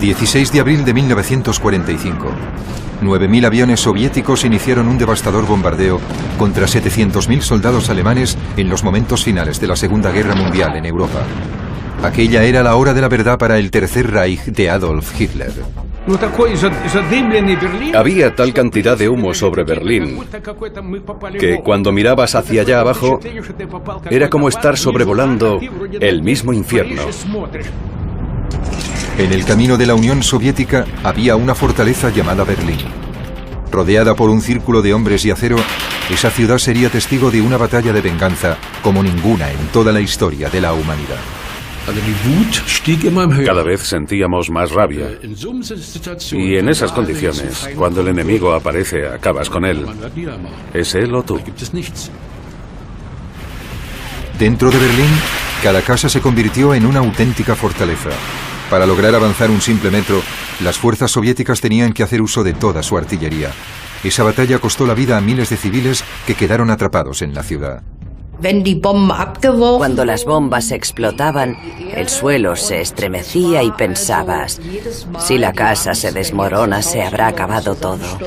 16 de abril de 1945. 9.000 aviones soviéticos iniciaron un devastador bombardeo contra 700.000 soldados alemanes en los momentos finales de la Segunda Guerra Mundial en Europa. Aquella era la hora de la verdad para el Tercer Reich de Adolf Hitler. Había tal cantidad de humo sobre Berlín que cuando mirabas hacia allá abajo era como estar sobrevolando el mismo infierno. En el camino de la Unión Soviética había una fortaleza llamada Berlín. Rodeada por un círculo de hombres y acero, esa ciudad sería testigo de una batalla de venganza como ninguna en toda la historia de la humanidad. Cada vez sentíamos más rabia. Y en esas condiciones, cuando el enemigo aparece, acabas con él. ¿Es él o tú? Dentro de Berlín, cada casa se convirtió en una auténtica fortaleza. Para lograr avanzar un simple metro, las fuerzas soviéticas tenían que hacer uso de toda su artillería. Esa batalla costó la vida a miles de civiles que quedaron atrapados en la ciudad. Cuando las bombas explotaban, el suelo se estremecía y pensabas, si la casa se desmorona, se habrá acabado todo.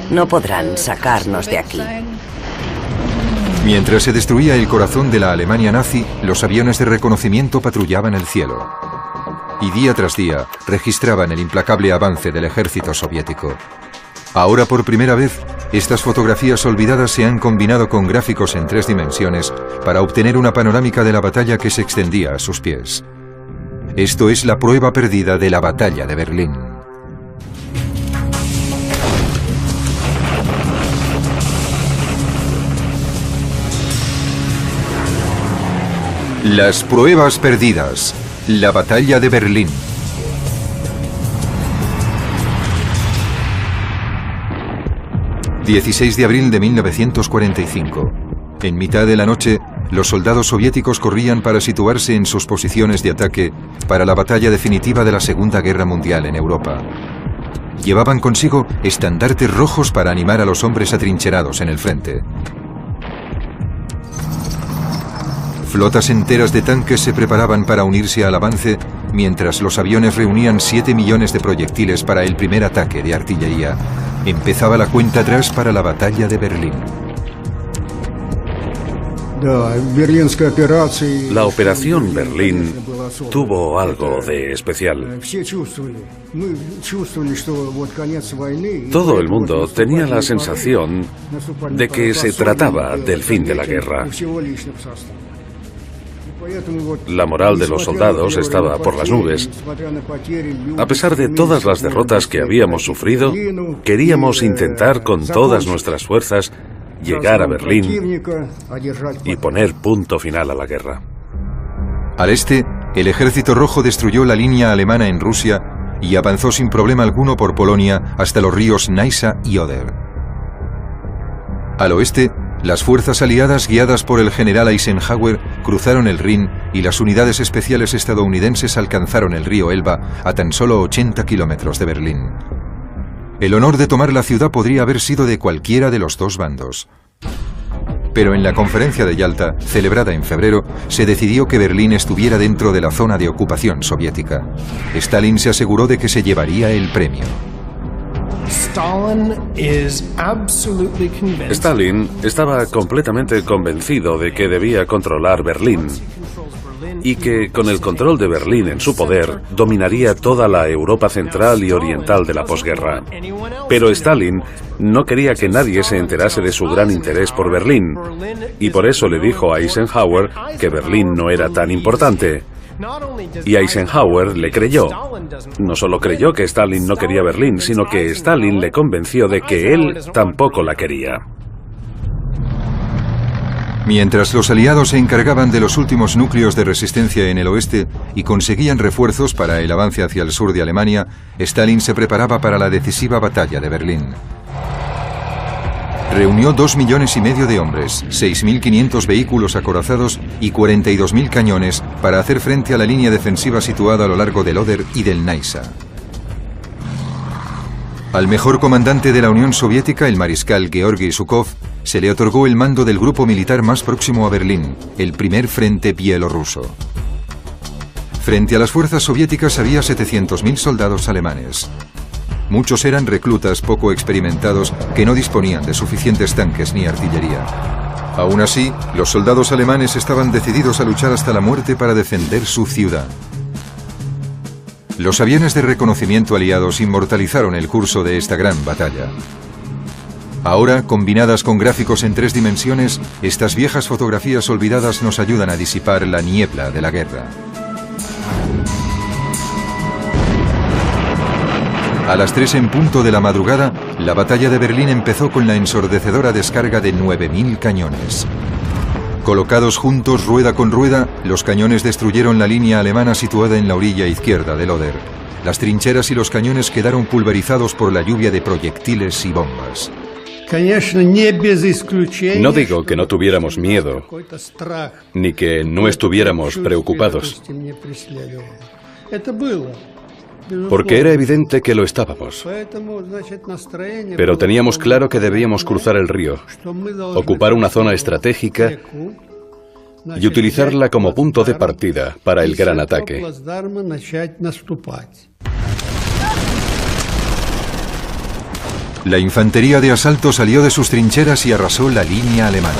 No podrán sacarnos de aquí. Mientras se destruía el corazón de la Alemania nazi, los aviones de reconocimiento patrullaban el cielo. Y día tras día registraban el implacable avance del ejército soviético. Ahora por primera vez, estas fotografías olvidadas se han combinado con gráficos en 3 dimensiones para obtener una panorámica de la batalla que se extendía a sus pies. Esto es la prueba perdida de la batalla de Berlín. Las pruebas perdidas. La batalla de Berlín. ...16 de abril de 1945... En mitad de la noche, los soldados soviéticos corrían para situarse en sus posiciones de ataque... ...para la batalla definitiva de la Segunda Guerra Mundial en Europa. Llevaban consigo estandartes rojos para animar a los hombres atrincherados en el frente. Flotas enteras de tanques se preparaban para unirse al avance, mientras los aviones reunían 7 millones de proyectiles para el primer ataque de artillería. Empezaba la cuenta atrás para la batalla de Berlín. La operación Berlín tuvo algo de especial. Todo el mundo tenía la sensación de que se trataba del fin de la guerra. La moral de los soldados estaba por las nubes. A pesar de todas las derrotas que habíamos sufrido, queríamos intentar con todas nuestras fuerzas llegar a Berlín y poner punto final a la guerra. Al este, el Ejército Rojo destruyó la línea alemana en Rusia y avanzó sin problema alguno por Polonia hasta los ríos Neisa y Oder. Al oeste, las fuerzas aliadas guiadas por el general Eisenhower cruzaron el Rin y las unidades especiales estadounidenses alcanzaron el río Elba a tan solo 80 kilómetros de Berlín. El honor de tomar la ciudad podría haber sido de cualquiera de los dos bandos. Pero en la conferencia de Yalta, celebrada en febrero, se decidió que Berlín estuviera dentro de la zona de ocupación soviética. Stalin se aseguró de que se llevaría el premio. Stalin estaba completamente convencido de que debía controlar Berlín y que con el control de Berlín en su poder dominaría toda la Europa central y oriental de la posguerra. Pero Stalin no quería que nadie se enterase de su gran interés por Berlín y por eso le dijo a Eisenhower que Berlín no era tan importante. Y Eisenhower le creyó. No solo creyó que Stalin no quería Berlín, sino que Stalin le convenció de que él tampoco la quería. Mientras los aliados se encargaban de los últimos núcleos de resistencia en el oeste y conseguían refuerzos para el avance hacia el sur de Alemania, Stalin se preparaba para la decisiva batalla de Berlín. Reunió 2,5 millones de hombres, 6.500 vehículos acorazados y 42.000 cañones para hacer frente a la línea defensiva situada a lo largo del Oder y del Neisa. Al mejor comandante de la Unión Soviética, el mariscal Georgi Zhukov, se le otorgó el mando del grupo militar más próximo a Berlín, el primer frente bielorruso. Frente a las fuerzas soviéticas había 700.000 soldados alemanes. Muchos eran reclutas poco experimentados que no disponían de suficientes tanques ni artillería. Aún así, los soldados alemanes estaban decididos a luchar hasta la muerte para defender su ciudad. Los aviones de reconocimiento aliados inmortalizaron el curso de esta gran batalla. Ahora, combinadas con gráficos en 3 dimensiones, estas viejas fotografías olvidadas nos ayudan a disipar la niebla de la guerra. A las 3 en punto de la madrugada, la batalla de Berlín empezó con la ensordecedora descarga de 9.000 cañones. Colocados juntos rueda con rueda, los cañones destruyeron la línea alemana situada en la orilla izquierda del Oder. Las trincheras y los cañones quedaron pulverizados por la lluvia de proyectiles y bombas. No digo que no tuviéramos miedo, ni que no estuviéramos preocupados, porque era evidente que lo estábamos. Pero teníamos claro que debíamos cruzar el río, ocupar una zona estratégica y utilizarla como punto de partida para el gran ataque. La infantería de asalto salió de sus trincheras y arrasó la línea alemana.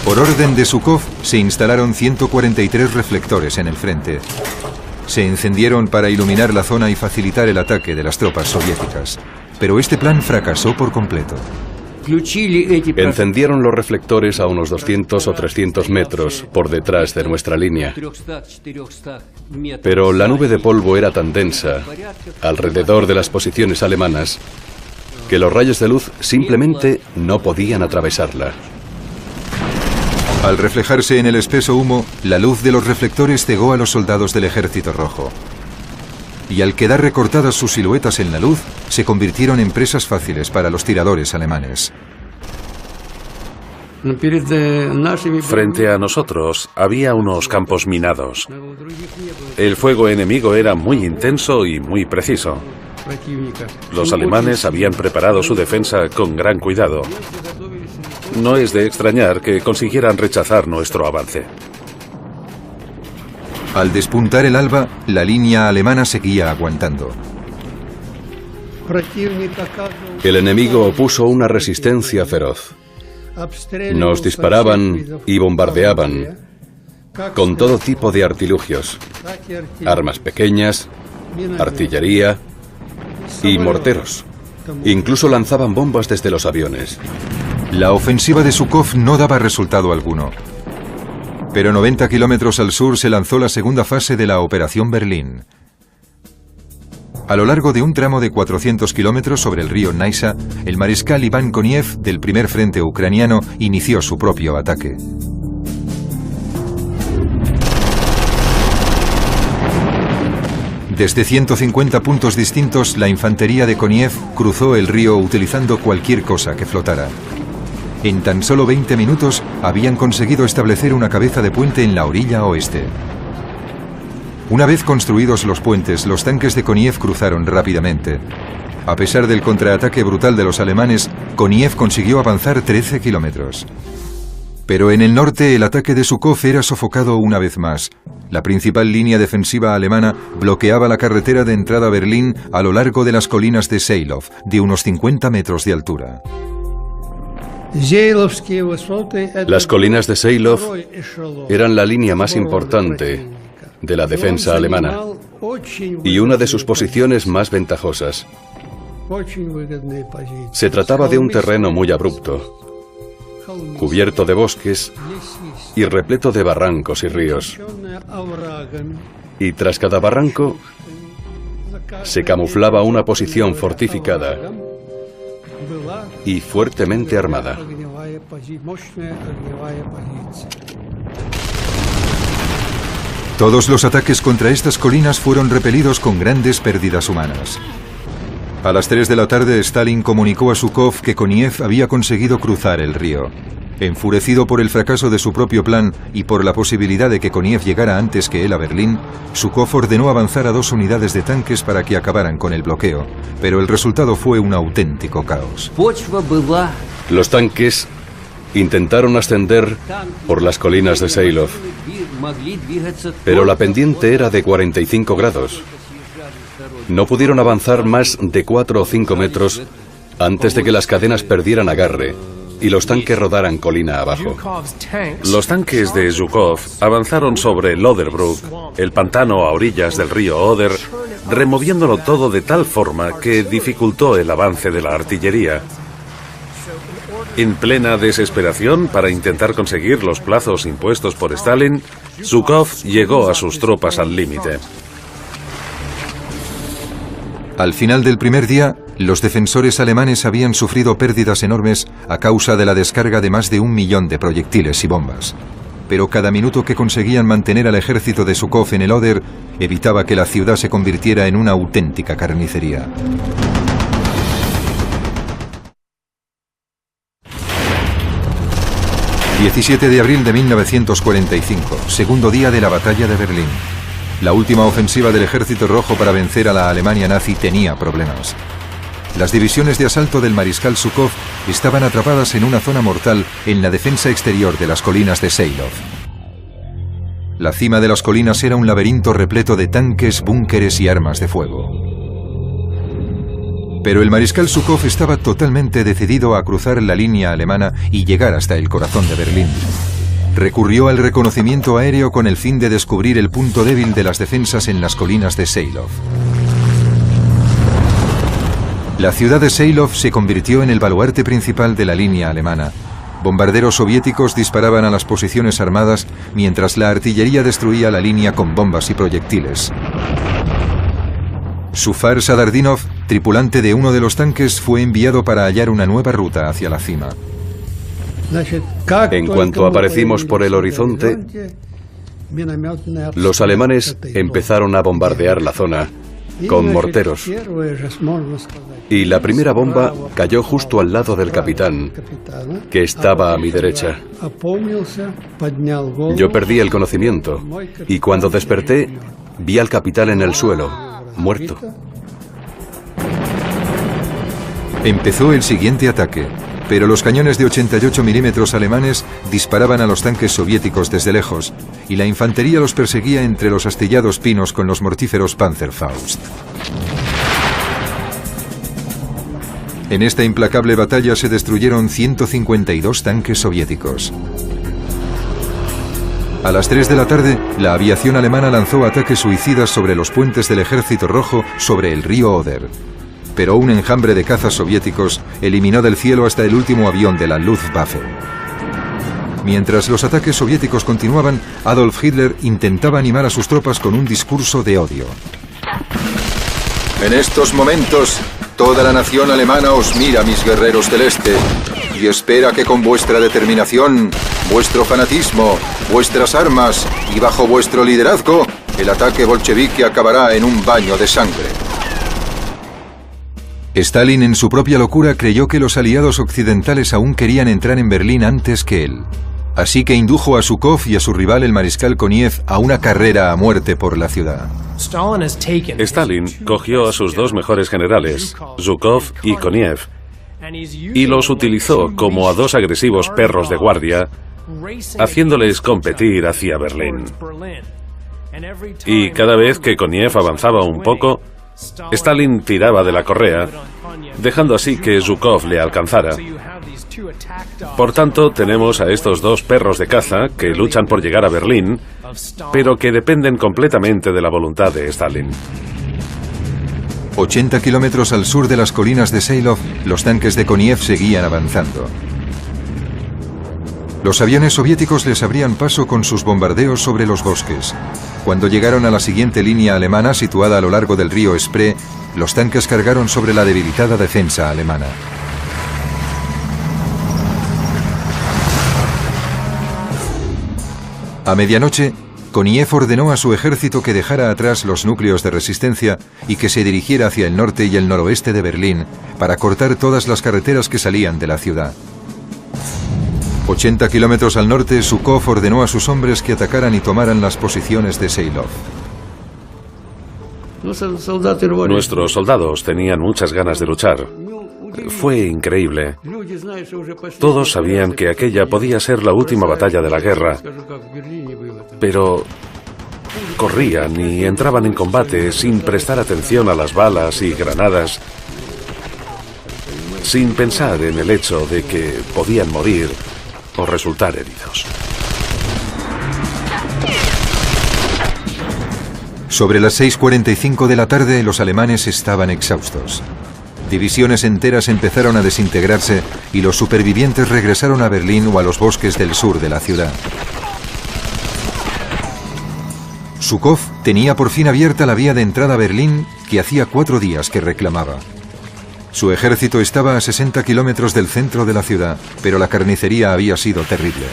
Por orden de Zhukov, se instalaron 143 reflectores en el frente. Se encendieron para iluminar la zona y facilitar el ataque de las tropas soviéticas. Pero este plan fracasó por completo. Encendieron los reflectores a unos 200 o 300 metros por detrás de nuestra línea. Pero la nube de polvo era tan densa alrededor de las posiciones alemanas que los rayos de luz simplemente no podían atravesarla. Al reflejarse en el espeso humo, la luz de los reflectores cegó a los soldados del Ejército Rojo. Y al quedar recortadas sus siluetas en la luz, se convirtieron en presas fáciles para los tiradores alemanes. Frente a nosotros había unos campos minados. El fuego enemigo era muy intenso y muy preciso. Los alemanes habían preparado su defensa con gran cuidado. No es de extrañar que consiguieran rechazar nuestro avance. Al despuntar el alba, la línea alemana seguía aguantando. El enemigo opuso una resistencia feroz. Nos disparaban y bombardeaban con todo tipo de artilugios, armas pequeñas, artillería y morteros. Incluso lanzaban bombas desde los aviones. La ofensiva de Zhukov no daba resultado alguno. Pero 90 kilómetros al sur se lanzó la segunda fase de la Operación Berlín. A lo largo de un tramo de 400 kilómetros sobre el río Naisa, el mariscal Iván Koniev, del primer frente ucraniano, inició su propio ataque. Desde 150 puntos distintos, la infantería de Koniev cruzó el río utilizando cualquier cosa que flotara. En tan solo 20 minutos habían conseguido establecer una cabeza de puente en la orilla oeste. Una vez construidos los puentes, los tanques de Koniev cruzaron rápidamente. A pesar del contraataque brutal de los alemanes, Koniev consiguió avanzar 13 kilómetros. Pero en el norte el ataque de Zhukov era sofocado una vez más. La principal línea defensiva alemana bloqueaba la carretera de entrada a Berlín a lo largo de las colinas de Seilov, de unos 50 metros de altura. Las colinas de Seilov eran la línea más importante de la defensa alemana y una de sus posiciones más ventajosas. Se trataba de un terreno muy abrupto, cubierto de bosques y repleto de barrancos y ríos. Y tras cada barranco se camuflaba una posición fortificada y fuertemente armada. Todos los ataques contra estas colinas fueron repelidos con grandes pérdidas humanas. A las 3 de la tarde, Stalin comunicó a Zhukov que Koniev había conseguido cruzar el río. Enfurecido por el fracaso de su propio plan y por la posibilidad de que Koniev llegara antes que él a Berlín, Zhukov ordenó avanzar a 2 unidades de tanques para que acabaran con el bloqueo, pero el resultado fue un auténtico caos. Los tanques intentaron ascender por las colinas de Seilov, pero la pendiente era de 45 grados. No pudieron avanzar más de 4 o 5 metros antes de que las cadenas perdieran agarre y los tanques rodaran colina abajo. Los tanques de Zhukov avanzaron sobre Loderbruck, el pantano a orillas del río Oder, removiéndolo todo de tal forma que dificultó el avance de la artillería. En plena desesperación para intentar conseguir los plazos impuestos por Stalin, Zhukov llegó a sus tropas al límite. Al final del primer día, los defensores alemanes habían sufrido pérdidas enormes a causa de la descarga de más de 1 millón de proyectiles y bombas. Pero cada minuto que conseguían mantener al ejército de Zhukov en el Oder evitaba que la ciudad se convirtiera en una auténtica carnicería. ...17 de abril de 1945, segundo día de la batalla de Berlín. La última ofensiva del Ejército Rojo para vencer a la Alemania nazi tenía problemas. Las divisiones de asalto del mariscal Zhukov estaban atrapadas en una zona mortal en la defensa exterior de las colinas de Seilov. La cima de las colinas era un laberinto repleto de tanques, búnkeres y armas de fuego. Pero el mariscal Zhukov estaba totalmente decidido a cruzar la línea alemana y llegar hasta el corazón de Berlín. Recurrió al reconocimiento aéreo con el fin de descubrir el punto débil de las defensas en las colinas de Seilov. La ciudad de Seilov se convirtió en el baluarte principal de la línea alemana. Bombarderos soviéticos disparaban a las posiciones armadas mientras la artillería destruía la línea con bombas y proyectiles. Zufar Sadardinov, tripulante de uno de los tanques, fue enviado para hallar una nueva ruta hacia la cima. En cuanto aparecimos por el horizonte, los alemanes empezaron a bombardear la zona con morteros. Y la primera bomba cayó justo al lado del capitán, que estaba a mi derecha. Yo perdí el conocimiento y cuando desperté vi al capitán en el suelo, muerto. Empezó el siguiente ataque, pero los cañones de 88 milímetros alemanes disparaban a los tanques soviéticos desde lejos, y la infantería los perseguía entre los astillados pinos con los mortíferos Panzerfaust. En esta implacable batalla se destruyeron 152 tanques soviéticos. A las 3 de la tarde, la aviación alemana lanzó ataques suicidas sobre los puentes del Ejército Rojo sobre el río Oder. Pero un enjambre de cazas soviéticos eliminó del cielo hasta el último avión de la Luftwaffe. Mientras los ataques soviéticos continuaban, Adolf Hitler intentaba animar a sus tropas con un discurso de odio. En estos momentos, toda la nación alemana os mira, mis guerreros del Este, y espera que con vuestra determinación, vuestro fanatismo, vuestras armas y bajo vuestro liderazgo, el ataque bolchevique acabará en un baño de sangre. Stalin, en su propia locura, creyó que los aliados occidentales aún querían entrar en Berlín antes que él. Así que indujo a Zhukov y a su rival, el mariscal Koniev, a una carrera a muerte por la ciudad. Stalin cogió a sus 2 mejores generales, Zhukov y Koniev, y los utilizó como a 2 agresivos perros de guardia, haciéndoles competir hacia Berlín. Y cada vez que Koniev avanzaba un poco, Stalin tiraba de la correa, dejando así que Zhukov le alcanzara. Por tanto, tenemos a estos 2 perros de caza que luchan por llegar a Berlín, pero que dependen completamente de la voluntad de Stalin. 80 kilómetros al sur de las colinas de Seilov, los tanques de Koniev seguían avanzando. Los aviones soviéticos les abrían paso con sus bombardeos sobre los bosques. Cuando llegaron a la siguiente línea alemana, situada a lo largo del río Spree, los tanques cargaron sobre la debilitada defensa alemana. A medianoche, Koniev ordenó a su ejército que dejara atrás los núcleos de resistencia y que se dirigiera hacia el norte y el noroeste de Berlín para cortar todas las carreteras que salían de la ciudad. 80 kilómetros al norte, Zhukov ordenó a sus hombres que atacaran y tomaran las posiciones de Seilov. Nuestros soldados tenían muchas ganas de luchar. Fue increíble. Todos sabían que aquella podía ser la última batalla de la guerra, pero corrían y entraban en combate sin prestar atención a las balas y granadas, sin pensar en el hecho de que podían morir o resultar heridos. Sobre las 6:45 de la tarde, los alemanes estaban exhaustos. Divisiones enteras empezaron a desintegrarse y los supervivientes regresaron a Berlín o a los bosques del sur de la ciudad. Zhukov tenía por fin abierta la vía de entrada a Berlín que hacía 4 días que reclamaba. Su ejército estaba a 60 kilómetros del centro de la ciudad, pero la carnicería había sido terrible.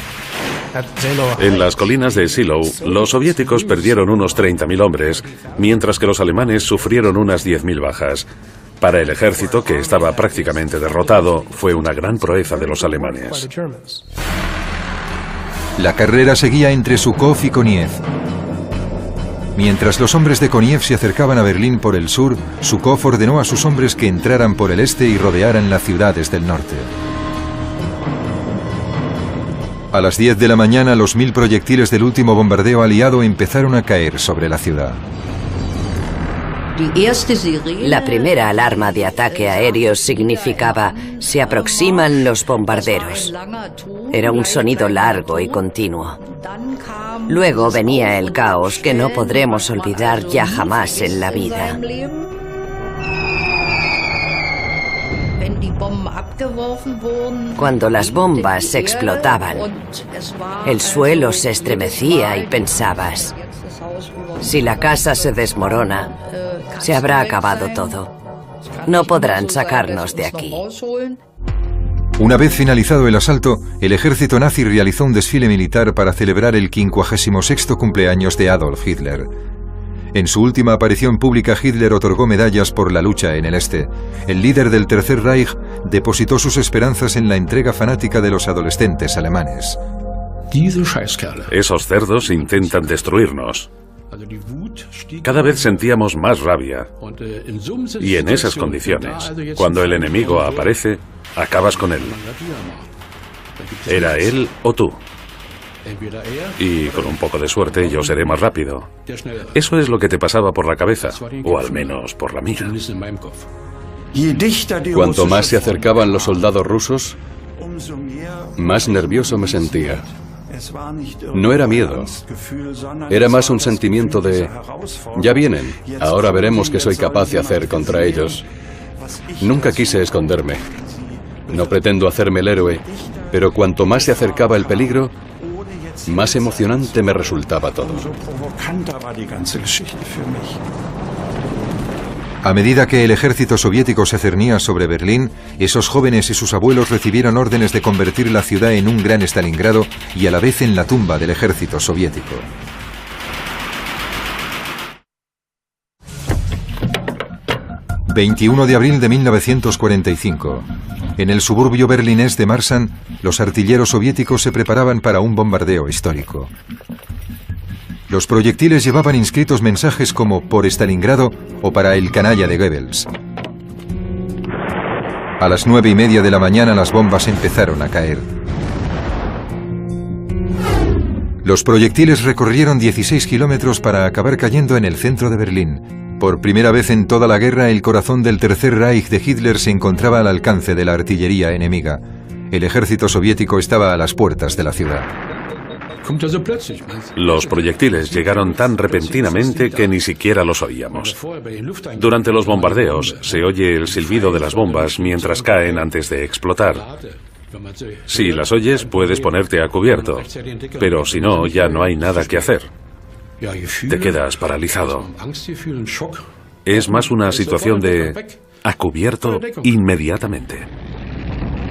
En las colinas de Zilow, los soviéticos perdieron unos 30.000 hombres, mientras que los alemanes sufrieron unas 10.000 bajas. Para el ejército, que estaba prácticamente derrotado, fue una gran proeza de los alemanes. La carrera seguía entre Zhukov y Koniev. Mientras los hombres de Koniev se acercaban a Berlín por el sur, Zhukov ordenó a sus hombres que entraran por el este y rodearan la ciudad desde el norte. A las 10 de la mañana, los 1000 proyectiles del último bombardeo aliado empezaron a caer sobre la ciudad. La primera alarma de ataque aéreo significaba «se aproximan los bombarderos». Era un sonido largo y continuo. Luego venía el caos que no podremos olvidar ya jamás en la vida. Cuando las bombas explotaban, el suelo se estremecía y pensabas, si la casa se desmorona, se habrá acabado todo. No podrán sacarnos de aquí. Una vez finalizado el asalto, el ejército nazi realizó un desfile militar para celebrar el 56º cumpleaños de Adolf Hitler. En su última aparición pública, Hitler otorgó medallas por la lucha en el este. El líder del Tercer Reich depositó sus esperanzas en la entrega fanática de los adolescentes alemanes. Esos cerdos intentan destruirnos. Cada vez sentíamos más rabia. Y en esas condiciones, cuando el enemigo aparece, acabas con él. Era él o tú. Y con un poco de suerte yo seré más rápido. Eso es lo que te pasaba por la cabeza, o al menos por la mía. Cuanto más se acercaban los soldados rusos, más nervioso me sentía. No era miedo, era más un sentimiento de ya vienen, ahora veremos qué soy capaz de hacer contra ellos. Nunca quise esconderme. No pretendo hacerme el héroe, pero cuanto más se acercaba el peligro, más emocionante me resultaba todo. A medida que el ejército soviético se cernía sobre Berlín, esos jóvenes y sus abuelos recibieron órdenes de convertir la ciudad en un gran Stalingrado y a la vez en la tumba del ejército soviético. ...21 de abril de 1945... En el suburbio berlinés de Marsan, los artilleros soviéticos se preparaban para un bombardeo histórico. Los proyectiles llevaban inscritos mensajes como «por Stalingrado» o «para el canalla de Goebbels». A las 9:30 de la mañana las bombas empezaron a caer. Los proyectiles recorrieron 16 kilómetros para acabar cayendo en el centro de Berlín. Por primera vez en toda la guerra, el corazón del Tercer Reich de Hitler se encontraba al alcance de la artillería enemiga. El ejército soviético estaba a las puertas de la ciudad. Los proyectiles llegaron tan repentinamente que ni siquiera los oíamos. Durante los bombardeos se oye el silbido de las bombas mientras caen antes de explotar. Si las oyes, puedes ponerte a cubierto, pero si no, ya no hay nada que hacer. Te quedas paralizado. Es más una situación de a cubierto inmediatamente.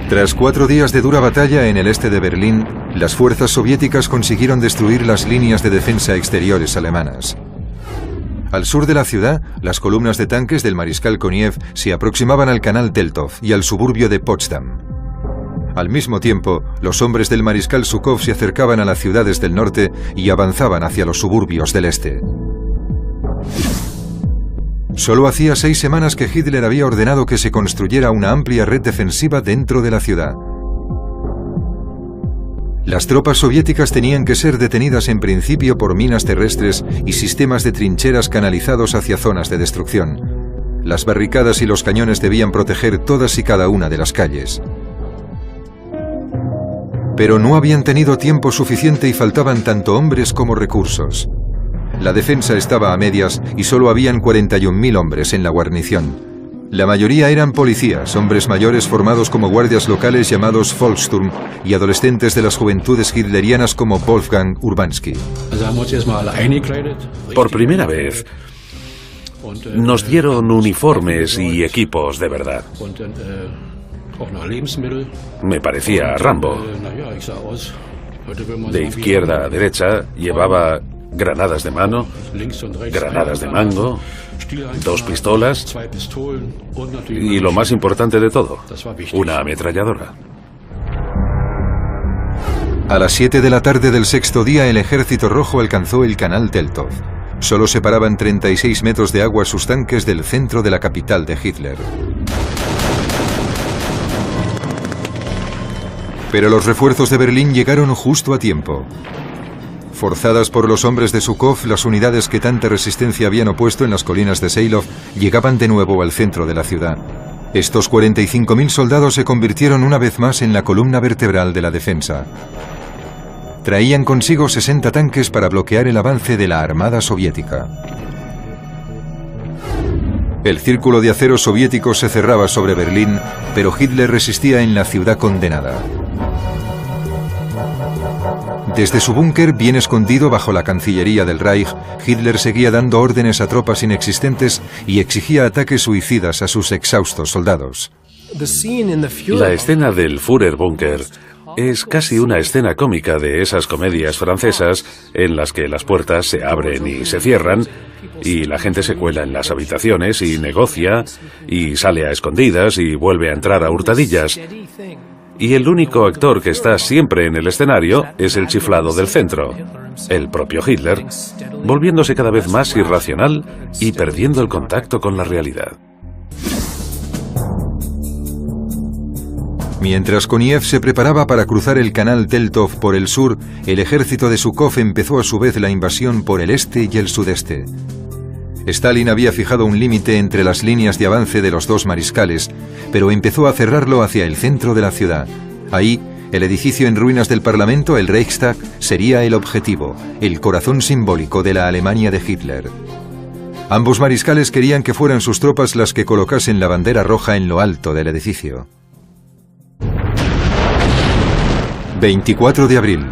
Tras 4 días de dura batalla en el este de Berlín, las fuerzas soviéticas consiguieron destruir las líneas de defensa exteriores alemanas. Al sur de la ciudad, las columnas de tanques del mariscal Koniev se aproximaban al canal Teltow y al suburbio de Potsdam. Al mismo tiempo, los hombres del mariscal Zhukov se acercaban a las ciudades del norte y avanzaban hacia los suburbios del este. Solo hacía 6 semanas que Hitler había ordenado que se construyera una amplia red defensiva dentro de la ciudad. Las tropas soviéticas tenían que ser detenidas en principio por minas terrestres y sistemas de trincheras canalizados hacia zonas de destrucción. Las barricadas y los cañones debían proteger todas y cada una de las calles. Pero no habían tenido tiempo suficiente y faltaban tanto hombres como recursos. La defensa estaba a medias y solo habían 41.000 hombres en la guarnición. La mayoría eran policías, hombres mayores formados como guardias locales llamados Volkssturm y adolescentes de las juventudes hitlerianas como Wolfgang Urbanski. Por primera vez, nos dieron uniformes y equipos de verdad. Me parecía Rambo. De izquierda a derecha llevaba granadas de mano, granadas de mango, 2 pistolas y lo más importante de todo, una ametralladora. A las 7 de la tarde del 6º día, el Ejército Rojo alcanzó el canal Teltow. Solo separaban 36 metros de agua sus tanques del centro de la capital de Hitler. Pero los refuerzos de Berlín llegaron justo a tiempo. Forzadas por los hombres de Zhukov, las unidades que tanta resistencia habían opuesto en las colinas de Seilov llegaban de nuevo al centro de la ciudad. Estos 45.000 soldados se convirtieron una vez más en la columna vertebral de la defensa. Traían consigo 60 tanques para bloquear el avance de la armada soviética. El círculo de acero soviético se cerraba sobre Berlín, pero Hitler resistía en la ciudad condenada. Desde su búnker, bien escondido bajo la Cancillería del Reich, Hitler seguía dando órdenes a tropas inexistentes y exigía ataques suicidas a sus exhaustos soldados. La escena del Führerbunker es casi una escena cómica de esas comedias francesas en las que las puertas se abren y se cierran y la gente se cuela en las habitaciones y negocia y sale a escondidas y vuelve a entrar a hurtadillas. Y el único actor que está siempre en el escenario es el chiflado del centro, el propio Hitler, volviéndose cada vez más irracional y perdiendo el contacto con la realidad. Mientras Koniev se preparaba para cruzar el canal Teltow por el sur, el ejército de Zhukov empezó a su vez la invasión por el este y el sudeste. Stalin había fijado un límite entre las líneas de avance de los dos mariscales, pero empezó a cerrarlo hacia el centro de la ciudad. Ahí, el edificio en ruinas del Parlamento, el Reichstag, sería el objetivo, el corazón simbólico de la Alemania de Hitler. Ambos mariscales querían que fueran sus tropas las que colocasen la bandera roja en lo alto del edificio. 24 de abril.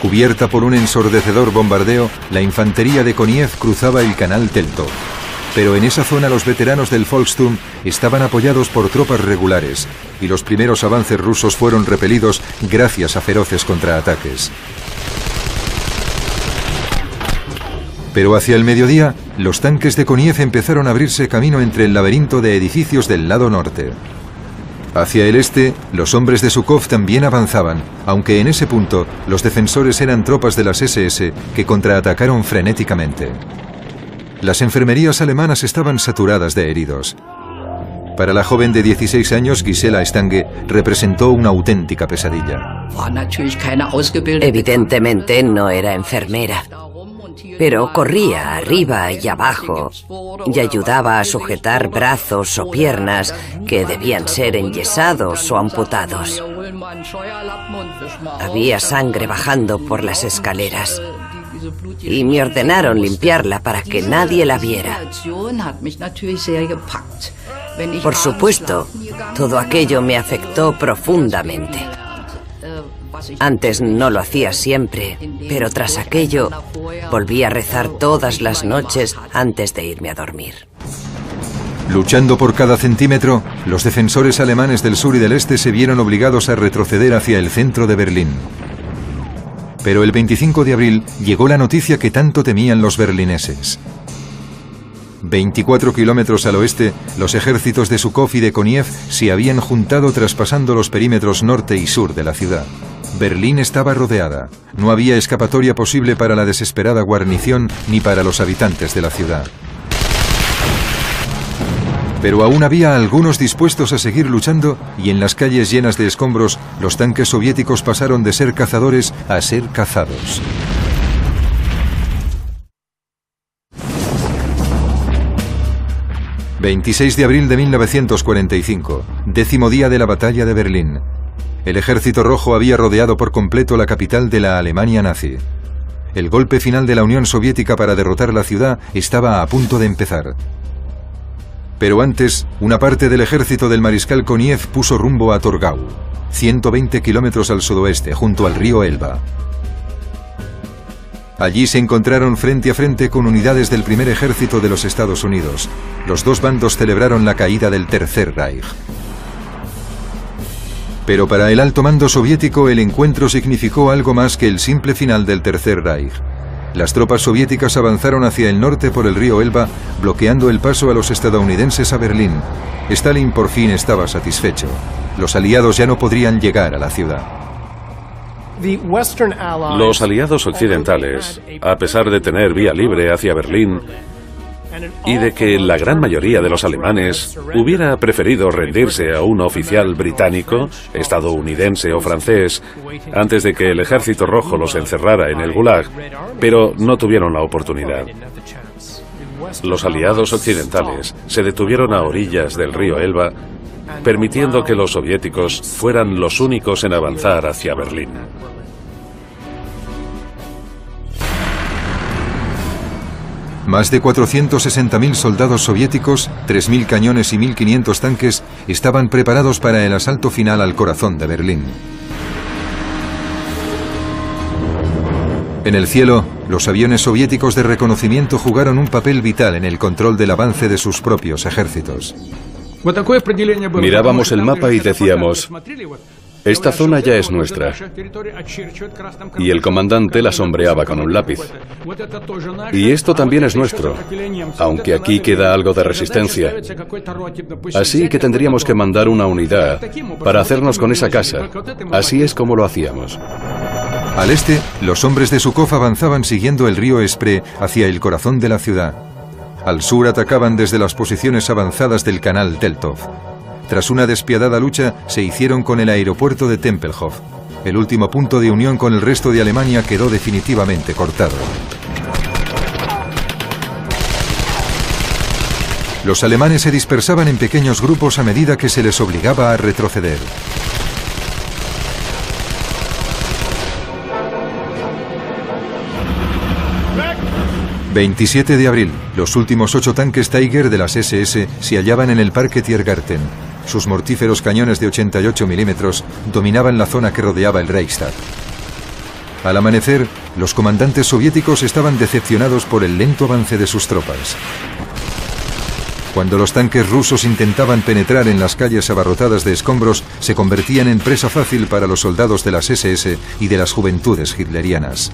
Cubierta por un ensordecedor bombardeo, la infantería de Koniev cruzaba el canal Teltow. Pero en esa zona los veteranos del Volkssturm estaban apoyados por tropas regulares y los primeros avances rusos fueron repelidos gracias a feroces contraataques. Pero hacia el mediodía, los tanques de Koniev empezaron a abrirse camino entre el laberinto de edificios del lado norte. Hacia el este, los hombres de Zhukov también avanzaban, aunque en ese punto los defensores eran tropas de las SS que contraatacaron frenéticamente. Las enfermerías alemanas estaban saturadas de heridos. Para la joven de 16 años, Gisela Stange, representó una auténtica pesadilla. Evidentemente no era enfermera, pero corría arriba y abajo y ayudaba a sujetar brazos o piernas que debían ser enyesados o amputados. Había sangre bajando por las escaleras y me ordenaron limpiarla para que nadie la viera. Por supuesto, todo aquello me afectó profundamente. Antes no lo hacía siempre, pero tras aquello volví a rezar todas las noches antes de irme a dormir. Luchando por cada centímetro, los defensores alemanes del sur y del este se vieron obligados a retroceder hacia el centro de Berlín. Pero el 25 de abril llegó la noticia que tanto temían los berlineses. 24 kilómetros al oeste, los ejércitos de Zhukov y de Koniev se habían juntado traspasando los perímetros norte y sur de la ciudad. Berlín estaba rodeada. No había escapatoria posible para la desesperada guarnición ni para los habitantes de la ciudad. Pero aún había algunos dispuestos a seguir luchando y en las calles llenas de escombros, los tanques soviéticos pasaron de ser cazadores a ser cazados. ...26 de abril de 1945... ...10º día de la batalla de Berlín. El Ejército Rojo había rodeado por completo la capital de la Alemania nazi. El golpe final de la Unión Soviética para derrotar la ciudad estaba a punto de empezar. Pero antes, una parte del ejército del mariscal Koniev puso rumbo a Torgau, 120 kilómetros al sudoeste, junto al río Elba. Allí se encontraron frente a frente con unidades del primer ejército de los Estados Unidos. Los dos bandos celebraron la caída del Tercer Reich. Pero para el alto mando soviético el encuentro significó algo más que el simple final del Tercer Reich. Las tropas soviéticas avanzaron hacia el norte por el río Elba, bloqueando el paso a los estadounidenses a Berlín. Stalin por fin estaba satisfecho. Los aliados ya no podrían llegar a la ciudad. Los aliados occidentales, a pesar de tener vía libre hacia Berlín y de que la gran mayoría de los alemanes hubiera preferido rendirse a un oficial británico, estadounidense o francés antes de que el Ejército Rojo los encerrara en el Gulag, pero no tuvieron la oportunidad. Los aliados occidentales se detuvieron a orillas del río Elba, permitiendo que los soviéticos fueran los únicos en avanzar hacia Berlín. Más de 460.000 soldados soviéticos, 3.000 cañones y 1.500 tanques estaban preparados para el asalto final al corazón de Berlín. En el cielo, los aviones soviéticos de reconocimiento jugaron un papel vital en el control del avance de sus propios ejércitos. Mirábamos el mapa y decíamos: esta zona ya es nuestra. Y el comandante la sombreaba con un lápiz. Y esto también es nuestro, aunque aquí queda algo de resistencia. Así que tendríamos que mandar una unidad para hacernos con esa casa. Así es como lo hacíamos. Al este, los hombres de Zhukov avanzaban siguiendo el río Spree hacia el corazón de la ciudad. Al sur atacaban desde las posiciones avanzadas del canal Teltov. Tras una despiadada lucha, se hicieron con el aeropuerto de Tempelhof. El último punto de unión con el resto de Alemania quedó definitivamente cortado. Los alemanes se dispersaban en pequeños grupos a medida que se les obligaba a retroceder. ...27 de abril... ...los últimos 8 tanques Tiger de las SS... ...se hallaban en el Parque Tiergarten. Sus mortíferos cañones de 88 milímetros... ...dominaban la zona que rodeaba el Reichstag. Al amanecer... ...los comandantes soviéticos estaban decepcionados... ...por el lento avance de sus tropas. Cuando los tanques rusos intentaban penetrar en las calles abarrotadas de escombros... ...se convertían en presa fácil para los soldados de las SS... ...y de las juventudes hitlerianas.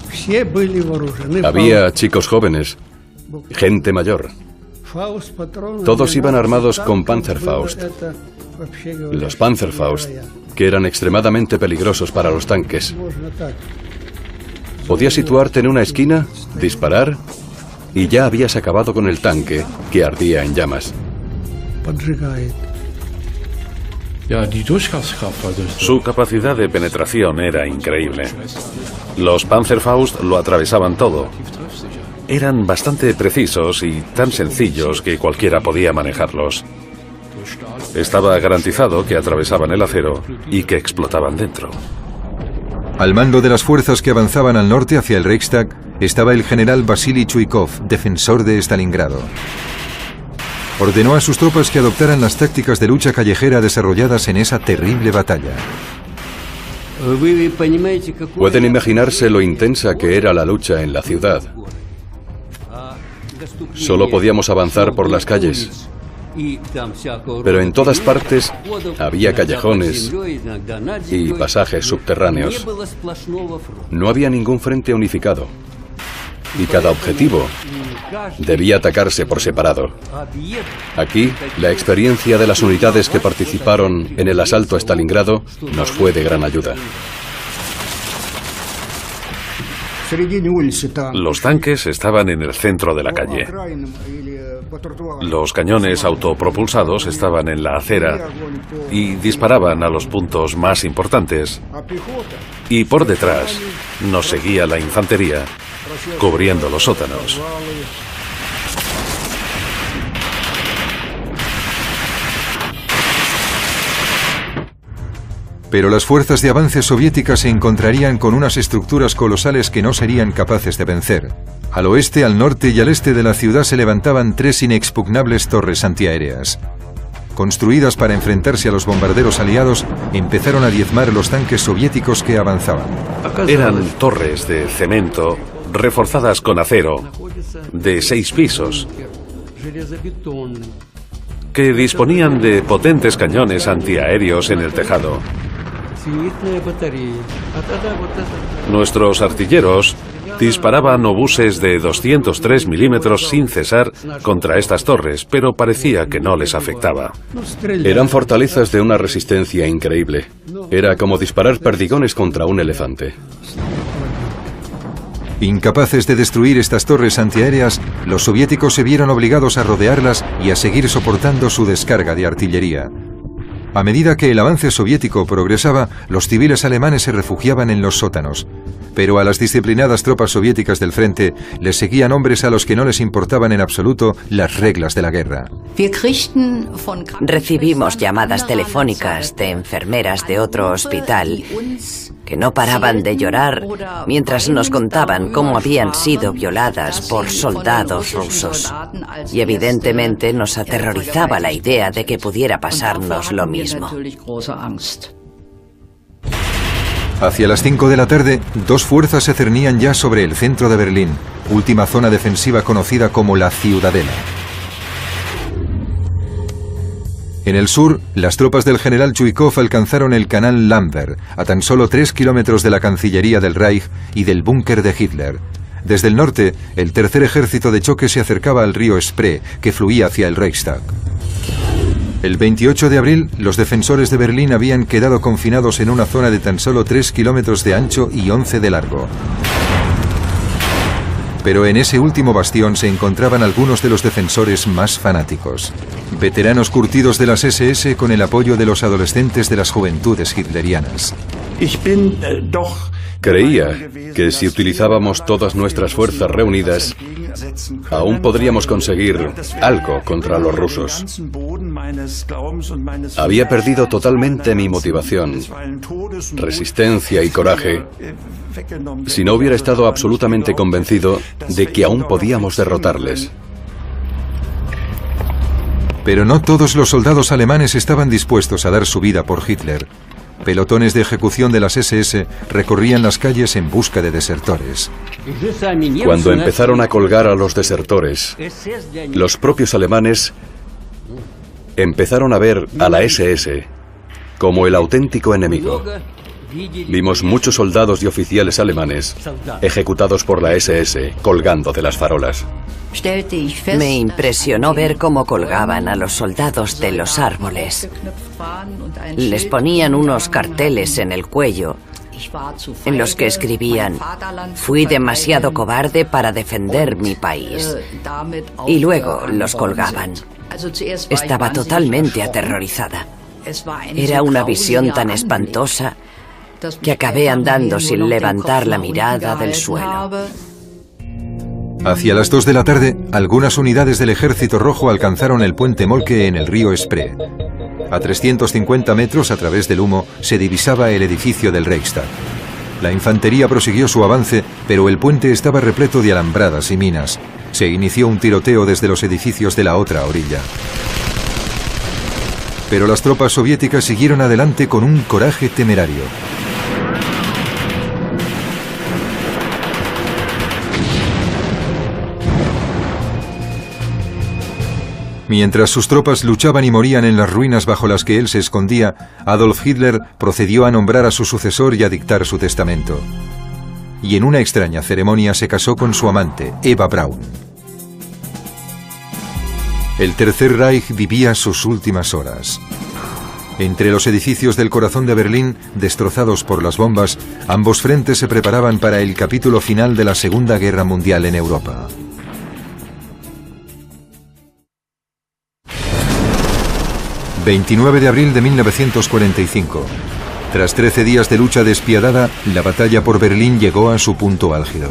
Había chicos jóvenes, gente mayor. Todos iban armados con Panzerfaust. Los Panzerfaust, que eran extremadamente peligrosos para los tanques. Podías situarte en una esquina, disparar, y ya habías acabado con el tanque, que ardía en llamas. Su capacidad de penetración era increíble. Los Panzerfaust lo atravesaban todo. Eran bastante precisos y tan sencillos que cualquiera podía manejarlos. Estaba garantizado que atravesaban el acero y que explotaban dentro. Al mando de las fuerzas que avanzaban al norte hacia el Reichstag estaba el general Vasily Chuikov, defensor de Stalingrado. Ordenó a sus tropas que adoptaran las tácticas de lucha callejera desarrolladas en esa terrible batalla. Pueden imaginarse lo intensa que era la lucha en la ciudad. Solo podíamos avanzar por las calles. Pero en todas partes había callejones y pasajes subterráneos. No había ningún frente unificado. y cada objetivo debía atacarse por separado. Aquí, la experiencia de las unidades que participaron en el asalto a Stalingrado nos fue de gran ayuda. Los tanques estaban en el centro de la calle. Los cañones autopropulsados estaban en la acera y disparaban a los puntos más importantes. Y por detrás nos seguía la infantería, cubriendo los sótanos. Pero las fuerzas de avance soviéticas se encontrarían con unas estructuras colosales que no serían capaces de vencer. Al oeste, al norte y al este de la ciudad se levantaban 3 inexpugnables torres antiaéreas. Construidas para enfrentarse a los bombarderos aliados, empezaron a diezmar los tanques soviéticos que avanzaban. Eran torres de cemento reforzadas con acero, de 6 pisos, que disponían de potentes cañones antiaéreos en el tejado. Nuestros artilleros disparaban obuses de 203 milímetros sin cesar contra estas torres, pero parecía que no les afectaba. Eran fortalezas de una resistencia increíble. Era como disparar perdigones contra un elefante. Incapaces de destruir estas torres antiaéreas, los soviéticos se vieron obligados a rodearlas y a seguir soportando su descarga de artillería. A medida que el avance soviético progresaba, los civiles alemanes se refugiaban en los sótanos. Pero a las disciplinadas tropas soviéticas del frente les seguían hombres a los que no les importaban en absoluto las reglas de la guerra. Recibimos llamadas telefónicas de enfermeras de otro hospital que no paraban de llorar mientras nos contaban cómo habían sido violadas por soldados rusos. Y evidentemente nos aterrorizaba la idea de que pudiera pasarnos lo mismo. Hacia las 5 de la tarde, 2 fuerzas se cernían ya sobre el centro de Berlín, última zona defensiva conocida como la Ciudadela. En el sur, las tropas del general Zhukov alcanzaron el canal Lambert, a tan solo 3 kilómetros de la Cancillería del Reich y del búnker de Hitler. Desde el norte, el tercer ejército de choque se acercaba al río Spree, que fluía hacia el Reichstag. El 28 de abril, los defensores de Berlín habían quedado confinados en una zona de tan solo 3 kilómetros de ancho y 11 de largo. Pero en ese último bastión se encontraban algunos de los defensores más fanáticos. Veteranos curtidos de las SS con el apoyo de los adolescentes de las juventudes hitlerianas. Creía que si utilizábamos todas nuestras fuerzas reunidas, aún podríamos conseguir algo contra los rusos. Había perdido totalmente mi motivación, resistencia y coraje si no hubiera estado absolutamente convencido de que aún podíamos derrotarles. Pero no todos los soldados alemanes estaban dispuestos a dar su vida por Hitler. Pelotones de ejecución de las SS recorrían las calles en busca de desertores. Cuando empezaron a colgar a los desertores, los propios alemanes empezaron a ver a la SS como el auténtico enemigo. Vimos muchos soldados y oficiales alemanes ejecutados por la SS colgando de las farolas. Me impresionó ver cómo colgaban a los soldados de los árboles. Les ponían unos carteles en el cuello en los que escribían: "Fui demasiado cobarde para defender mi país". Y luego los colgaban. Estaba totalmente aterrorizada. Era una visión tan espantosa que acabé andando sin levantar la mirada del suelo. Hacia las 2 de la tarde, algunas unidades del Ejército Rojo alcanzaron el puente Moltke en el río Spree. A 350 metros a través del humo se divisaba el edificio del Reichstag. La infantería prosiguió su avance, pero el puente estaba repleto de alambradas y minas. Se inició un tiroteo desde los edificios de la otra orilla. Pero las tropas soviéticas siguieron adelante con un coraje temerario. Mientras sus tropas luchaban y morían en las ruinas bajo las que él se escondía, Adolf Hitler procedió a nombrar a su sucesor y a dictar su testamento. y en una extraña ceremonia se casó con su amante, Eva Braun. El Tercer Reich vivía sus últimas horas. Entre los edificios del corazón de Berlín, destrozados por las bombas, ambos frentes se preparaban para el capítulo final de la Segunda Guerra Mundial en Europa. ...29 de abril de 1945... Tras 13 días de lucha despiadada, la batalla por Berlín llegó a su punto álgido.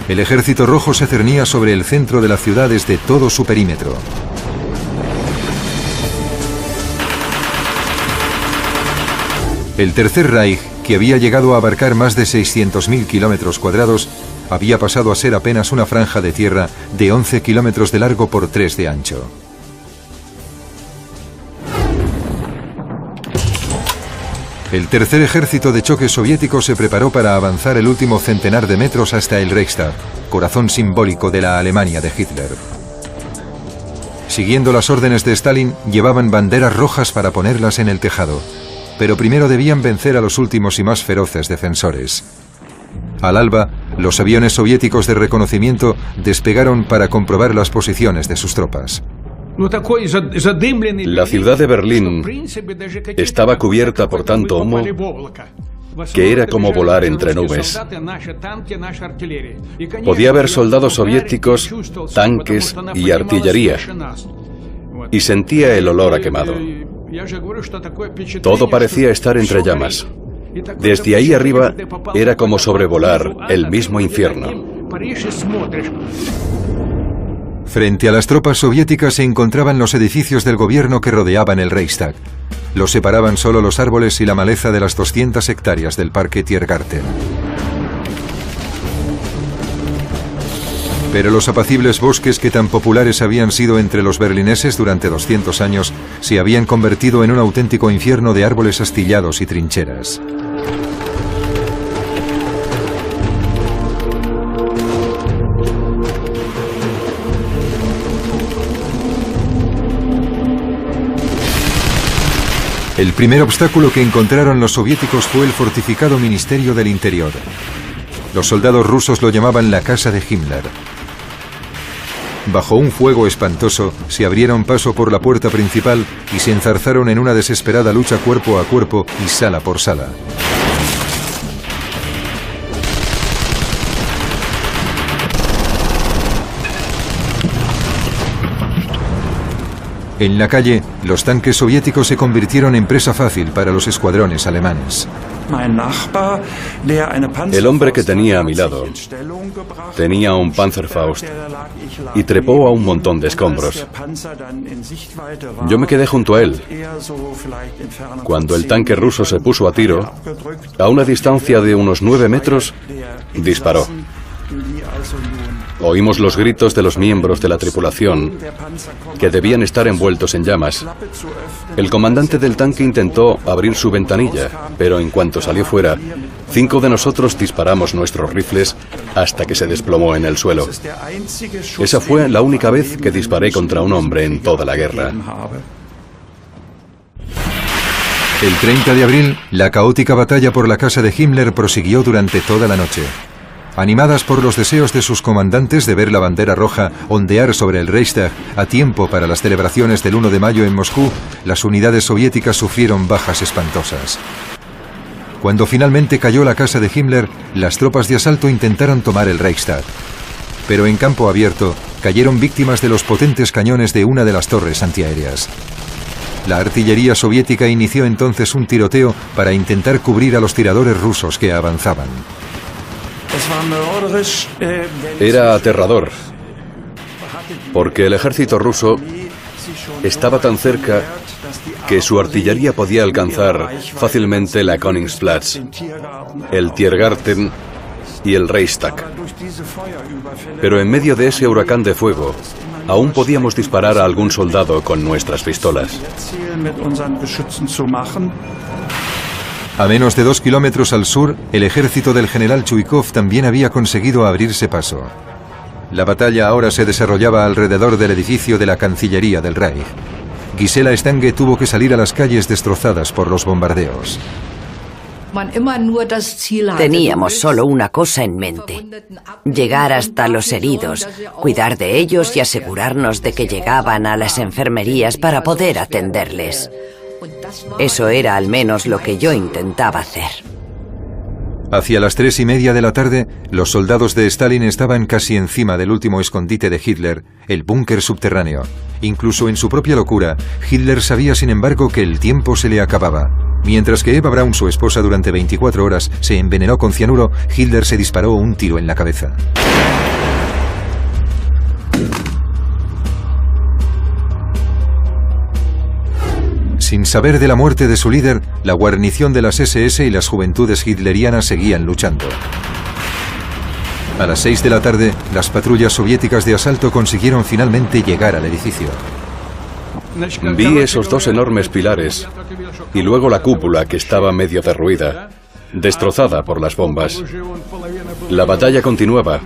El Ejército Rojo se cernía sobre el centro de la ciudad desde todo su perímetro. El Tercer Reich, que había llegado a abarcar más de 600.000 kilómetros cuadrados, había pasado a ser apenas una franja de tierra de 11 kilómetros de largo por 3 de ancho. El Tercer Ejército de Choque Soviético se preparó para avanzar el último centenar de metros hasta el Reichstag, corazón simbólico de la Alemania de Hitler. Siguiendo las órdenes de Stalin, llevaban banderas rojas para ponerlas en el tejado, pero primero debían vencer a los últimos y más feroces defensores. Al alba, los aviones soviéticos de reconocimiento despegaron para comprobar las posiciones de sus tropas. La ciudad de Berlín estaba cubierta por tanto humo que era como volar entre nubes. Podía haber soldados soviéticos, tanques y artillería, y sentía el olor a quemado. Todo parecía estar entre llamas. Desde ahí arriba era como sobrevolar el mismo infierno. Frente a las tropas soviéticas se encontraban los edificios del gobierno que rodeaban el Reichstag. Los separaban solo los árboles y la maleza de las 200 hectáreas del parque Tiergarten. Pero los apacibles bosques que tan populares habían sido entre los berlineses durante 200 años se habían convertido en un auténtico infierno de árboles astillados y trincheras. El primer obstáculo que encontraron los soviéticos fue el fortificado Ministerio del Interior. Los soldados rusos lo llamaban la casa de Himmler. Bajo un fuego espantoso, se abrieron paso por la puerta principal y se enzarzaron en una desesperada lucha cuerpo a cuerpo y sala por sala. En la calle, los tanques soviéticos se convirtieron en presa fácil para los escuadrones alemanes. El hombre que tenía a mi lado tenía un Panzerfaust y trepó a un montón de escombros. Yo me quedé junto a él. Cuando el tanque ruso se puso a tiro, a una distancia de unos 9 metros, disparó. Oímos los gritos de los miembros de la tripulación, que debían estar envueltos en llamas. El comandante del tanque intentó abrir su ventanilla, pero en cuanto salió fuera, 5 de nosotros disparamos nuestros rifles hasta que se desplomó en el suelo. Esa fue la única vez que disparé contra un hombre en toda la guerra. El 30 de abril, la caótica batalla por la casa de Himmler prosiguió durante toda la noche. Animadas por los deseos de sus comandantes de ver la bandera roja ondear sobre el Reichstag a tiempo para las celebraciones del 1 de mayo en Moscú, las unidades soviéticas sufrieron bajas espantosas. Cuando finalmente cayó la casa de Himmler, las tropas de asalto intentaron tomar el Reichstag. Pero en campo abierto, cayeron víctimas de los potentes cañones de una de las torres antiaéreas. La artillería soviética inició entonces un tiroteo para intentar cubrir a los tiradores rusos que avanzaban. Era aterrador, porque el ejército ruso estaba tan cerca que su artillería podía alcanzar fácilmente la Königsplatz, el Tiergarten y el Reichstag. Pero en medio de ese huracán de fuego, aún podíamos disparar a algún soldado con nuestras pistolas. A menos de 2 kilómetros al sur, el ejército del general Chuikov también había conseguido abrirse paso. La batalla ahora se desarrollaba alrededor del edificio de la Cancillería del Reich. Gisela Stange tuvo que salir a las calles destrozadas por los bombardeos. Teníamos solo una cosa en mente: llegar hasta los heridos, cuidar de ellos y asegurarnos de que llegaban a las enfermerías para poder atenderles. Eso era al menos lo que yo intentaba hacer. Hacia las 3:30 de la tarde, los soldados de Stalin estaban casi encima del último escondite de Hitler, el búnker subterráneo. Incluso en su propia locura, Hitler sabía sin embargo que el tiempo se le acababa. Mientras que Eva Braun, su esposa, durante 24 horas se envenenó con cianuro, Hitler se disparó un tiro en la cabeza. Sin saber de la muerte de su líder, la guarnición de las SS y las juventudes hitlerianas seguían luchando. A las 6 de la tarde, las patrullas soviéticas de asalto consiguieron finalmente llegar al edificio. Vi esos dos enormes pilares y luego la cúpula que estaba medio derruida, destrozada por las bombas. La batalla continuaba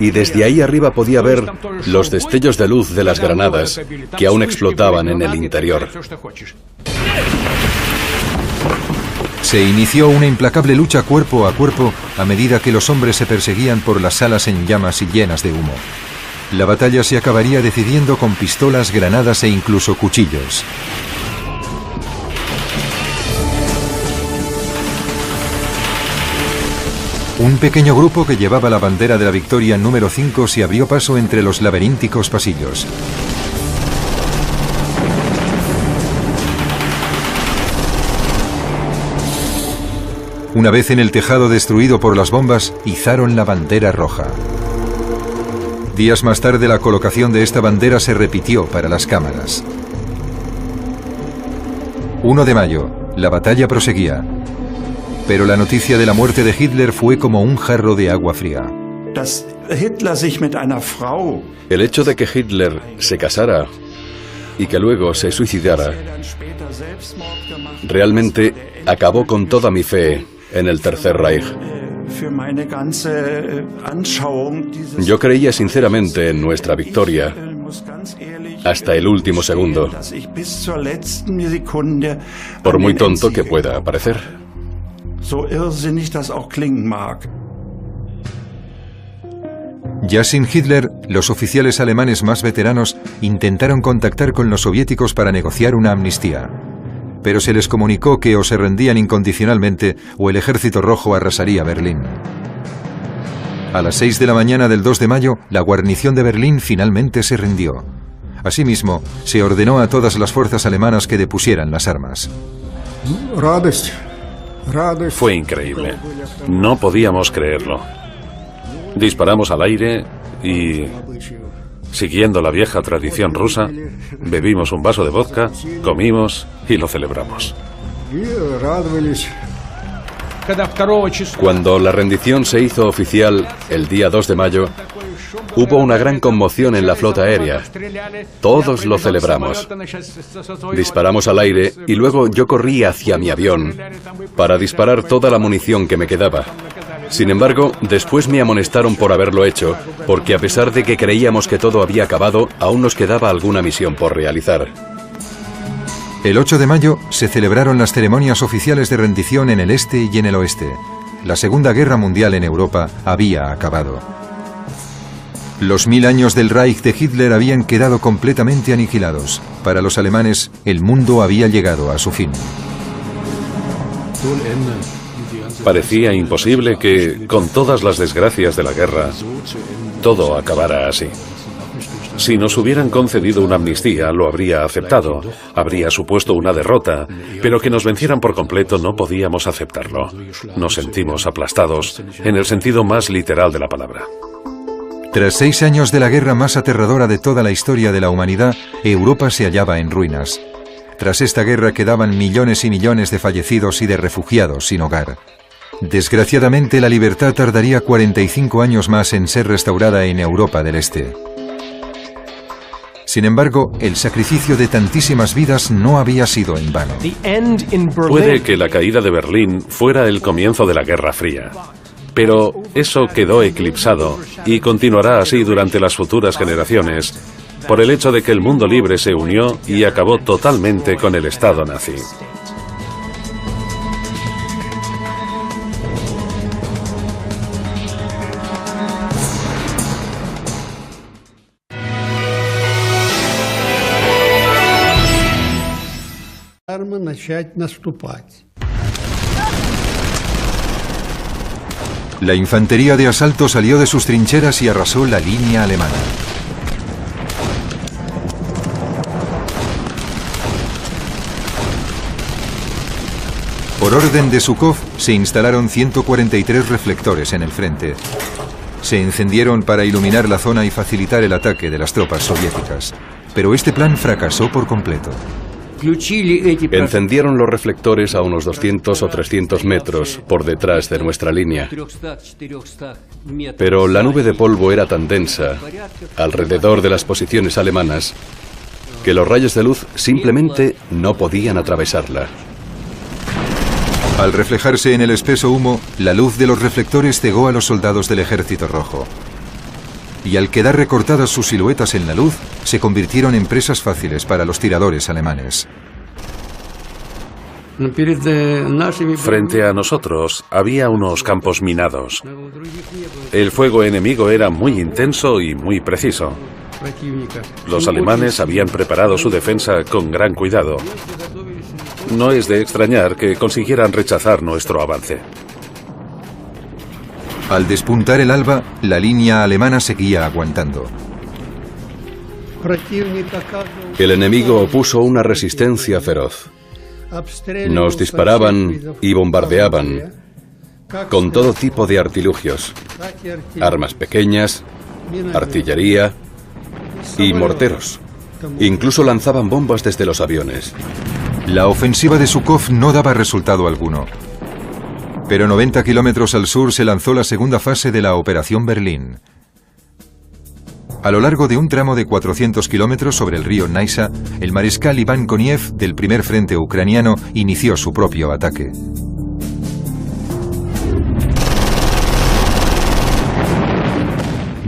y desde ahí arriba podía ver los destellos de luz de las granadas que aún explotaban en el interior. Se inició una implacable lucha cuerpo a cuerpo a medida que los hombres se perseguían por las salas en llamas y llenas de humo. La batalla se acabaría decidiendo con pistolas, granadas e incluso cuchillos. Un pequeño grupo que llevaba la bandera de la victoria número 5 se abrió paso entre los laberínticos pasillos. Una vez en el tejado destruido por las bombas, izaron la bandera roja. Días más tarde, la colocación de esta bandera se repitió para las cámaras. 1 de mayo, la batalla proseguía. Pero la noticia de la muerte de Hitler fue como un jarro de agua fría. El hecho de que Hitler se casara y que luego se suicidara realmente acabó con toda mi fe en el Tercer Reich. Yo creía sinceramente en nuestra victoria hasta el último segundo, por muy tonto que pueda parecer. Ya sin Hitler, los oficiales alemanes más veteranos intentaron contactar con los soviéticos para negociar una amnistía. Pero se les comunicó que o se rendían incondicionalmente o el Ejército Rojo arrasaría Berlín. A las 6 de la mañana del 2 de mayo, la guarnición de Berlín finalmente se rindió. Asimismo, se ordenó a todas las fuerzas alemanas que depusieran las armas. Fue increíble. No podíamos creerlo. Disparamos al aire y, siguiendo la vieja tradición rusa, bebimos un vaso de vodka, comimos y lo celebramos. Cuando la rendición se hizo oficial el día 2 de mayo, hubo una gran conmoción en la flota aérea. Todos lo celebramos. Disparamos al aire y luego yo corrí hacia mi avión para disparar toda la munición que me quedaba. Sin embargo, después me amonestaron por haberlo hecho, porque a pesar de que creíamos que todo había acabado, aún nos quedaba alguna misión por realizar. El 8 de mayo se celebraron las ceremonias oficiales de rendición en el este y en el oeste. La Segunda Guerra Mundial en Europa había acabado. Los 1000 años del Reich de Hitler habían quedado completamente aniquilados. Para los alemanes, el mundo había llegado a su fin. Parecía imposible que, con todas las desgracias de la guerra, todo acabara así. Si nos hubieran concedido una amnistía, lo habría aceptado. Habría supuesto una derrota, pero que nos vencieran por completo no podíamos aceptarlo. Nos sentimos aplastados, en el sentido más literal de la palabra. Tras 6 años de la guerra más aterradora de toda la historia de la humanidad, Europa se hallaba en ruinas. Tras esta guerra quedaban millones y millones de fallecidos y de refugiados sin hogar. Desgraciadamente, la libertad tardaría 45 años más en ser restaurada en Europa del Este. Sin embargo, el sacrificio de tantísimas vidas no había sido en vano. Puede que la caída de Berlín fuera el comienzo de la Guerra Fría, pero eso quedó eclipsado y continuará así durante las futuras generaciones por el hecho de que el mundo libre se unió y acabó totalmente con el Estado nazi. La infantería de asalto salió de sus trincheras y arrasó la línea alemana. Por orden de Zhukov, se instalaron 143 reflectores en el frente. Se encendieron para iluminar la zona y facilitar el ataque de las tropas soviéticas. Pero este plan fracasó por completo. Encendieron los reflectores a unos 200 o 300 metros por detrás de nuestra línea. Pero la nube de polvo era tan densa alrededor de las posiciones alemanas que los rayos de luz simplemente no podían atravesarla. Al reflejarse en el espeso humo, la luz de los reflectores cegó a los soldados del Ejército Rojo. Y al quedar recortadas sus siluetas en la luz, se convirtieron en presas fáciles para los tiradores alemanes. Frente a nosotros había unos campos minados. El fuego enemigo era muy intenso y muy preciso. Los alemanes habían preparado su defensa con gran cuidado. No es de extrañar que consiguieran rechazar nuestro avance. Al despuntar el alba, la línea alemana seguía aguantando. El enemigo opuso una resistencia feroz. Nos disparaban y bombardeaban con todo tipo de artilugios, armas pequeñas, artillería y morteros. Incluso lanzaban bombas desde los aviones. La ofensiva de Zhukov no daba resultado alguno. Pero 90 kilómetros al sur se lanzó la segunda fase de la Operación Berlín. A lo largo de un tramo de 400 kilómetros sobre el río Naisa, el mariscal Iván Koniev, del primer frente ucraniano, inició su propio ataque.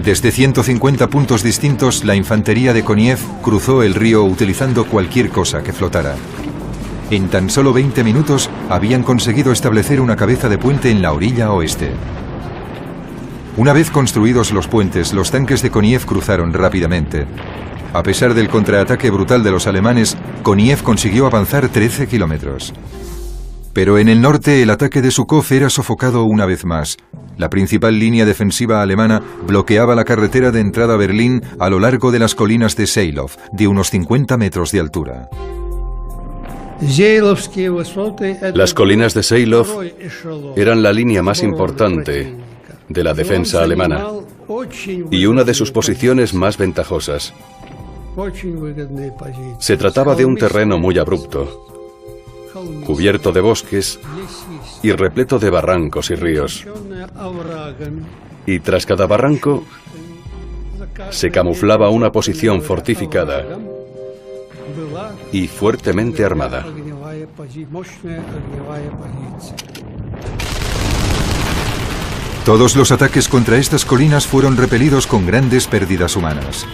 Desde 150 puntos distintos, la infantería de Koniev cruzó el río utilizando cualquier cosa que flotara. En tan solo 20 minutos habían conseguido establecer una cabeza de puente en la orilla oeste. Una vez construidos los puentes, los tanques de Koniev cruzaron rápidamente. A pesar del contraataque brutal de los alemanes, Koniev consiguió avanzar 13 kilómetros. Pero en el norte el ataque de Zhukov era sofocado una vez más. La principal línea defensiva alemana bloqueaba la carretera de entrada a Berlín a lo largo de las colinas de Seilov, de unos 50 metros de altura. Las colinas de Seilov eran la línea más importante de la defensa alemana y una de sus posiciones más ventajosas. Se trataba de un terreno muy abrupto, cubierto de bosques y repleto de barrancos y ríos. Y tras cada barranco se camuflaba una posición fortificada y fuertemente armada. Todos los ataques contra estas colinas fueron repelidos con grandes pérdidas humanas.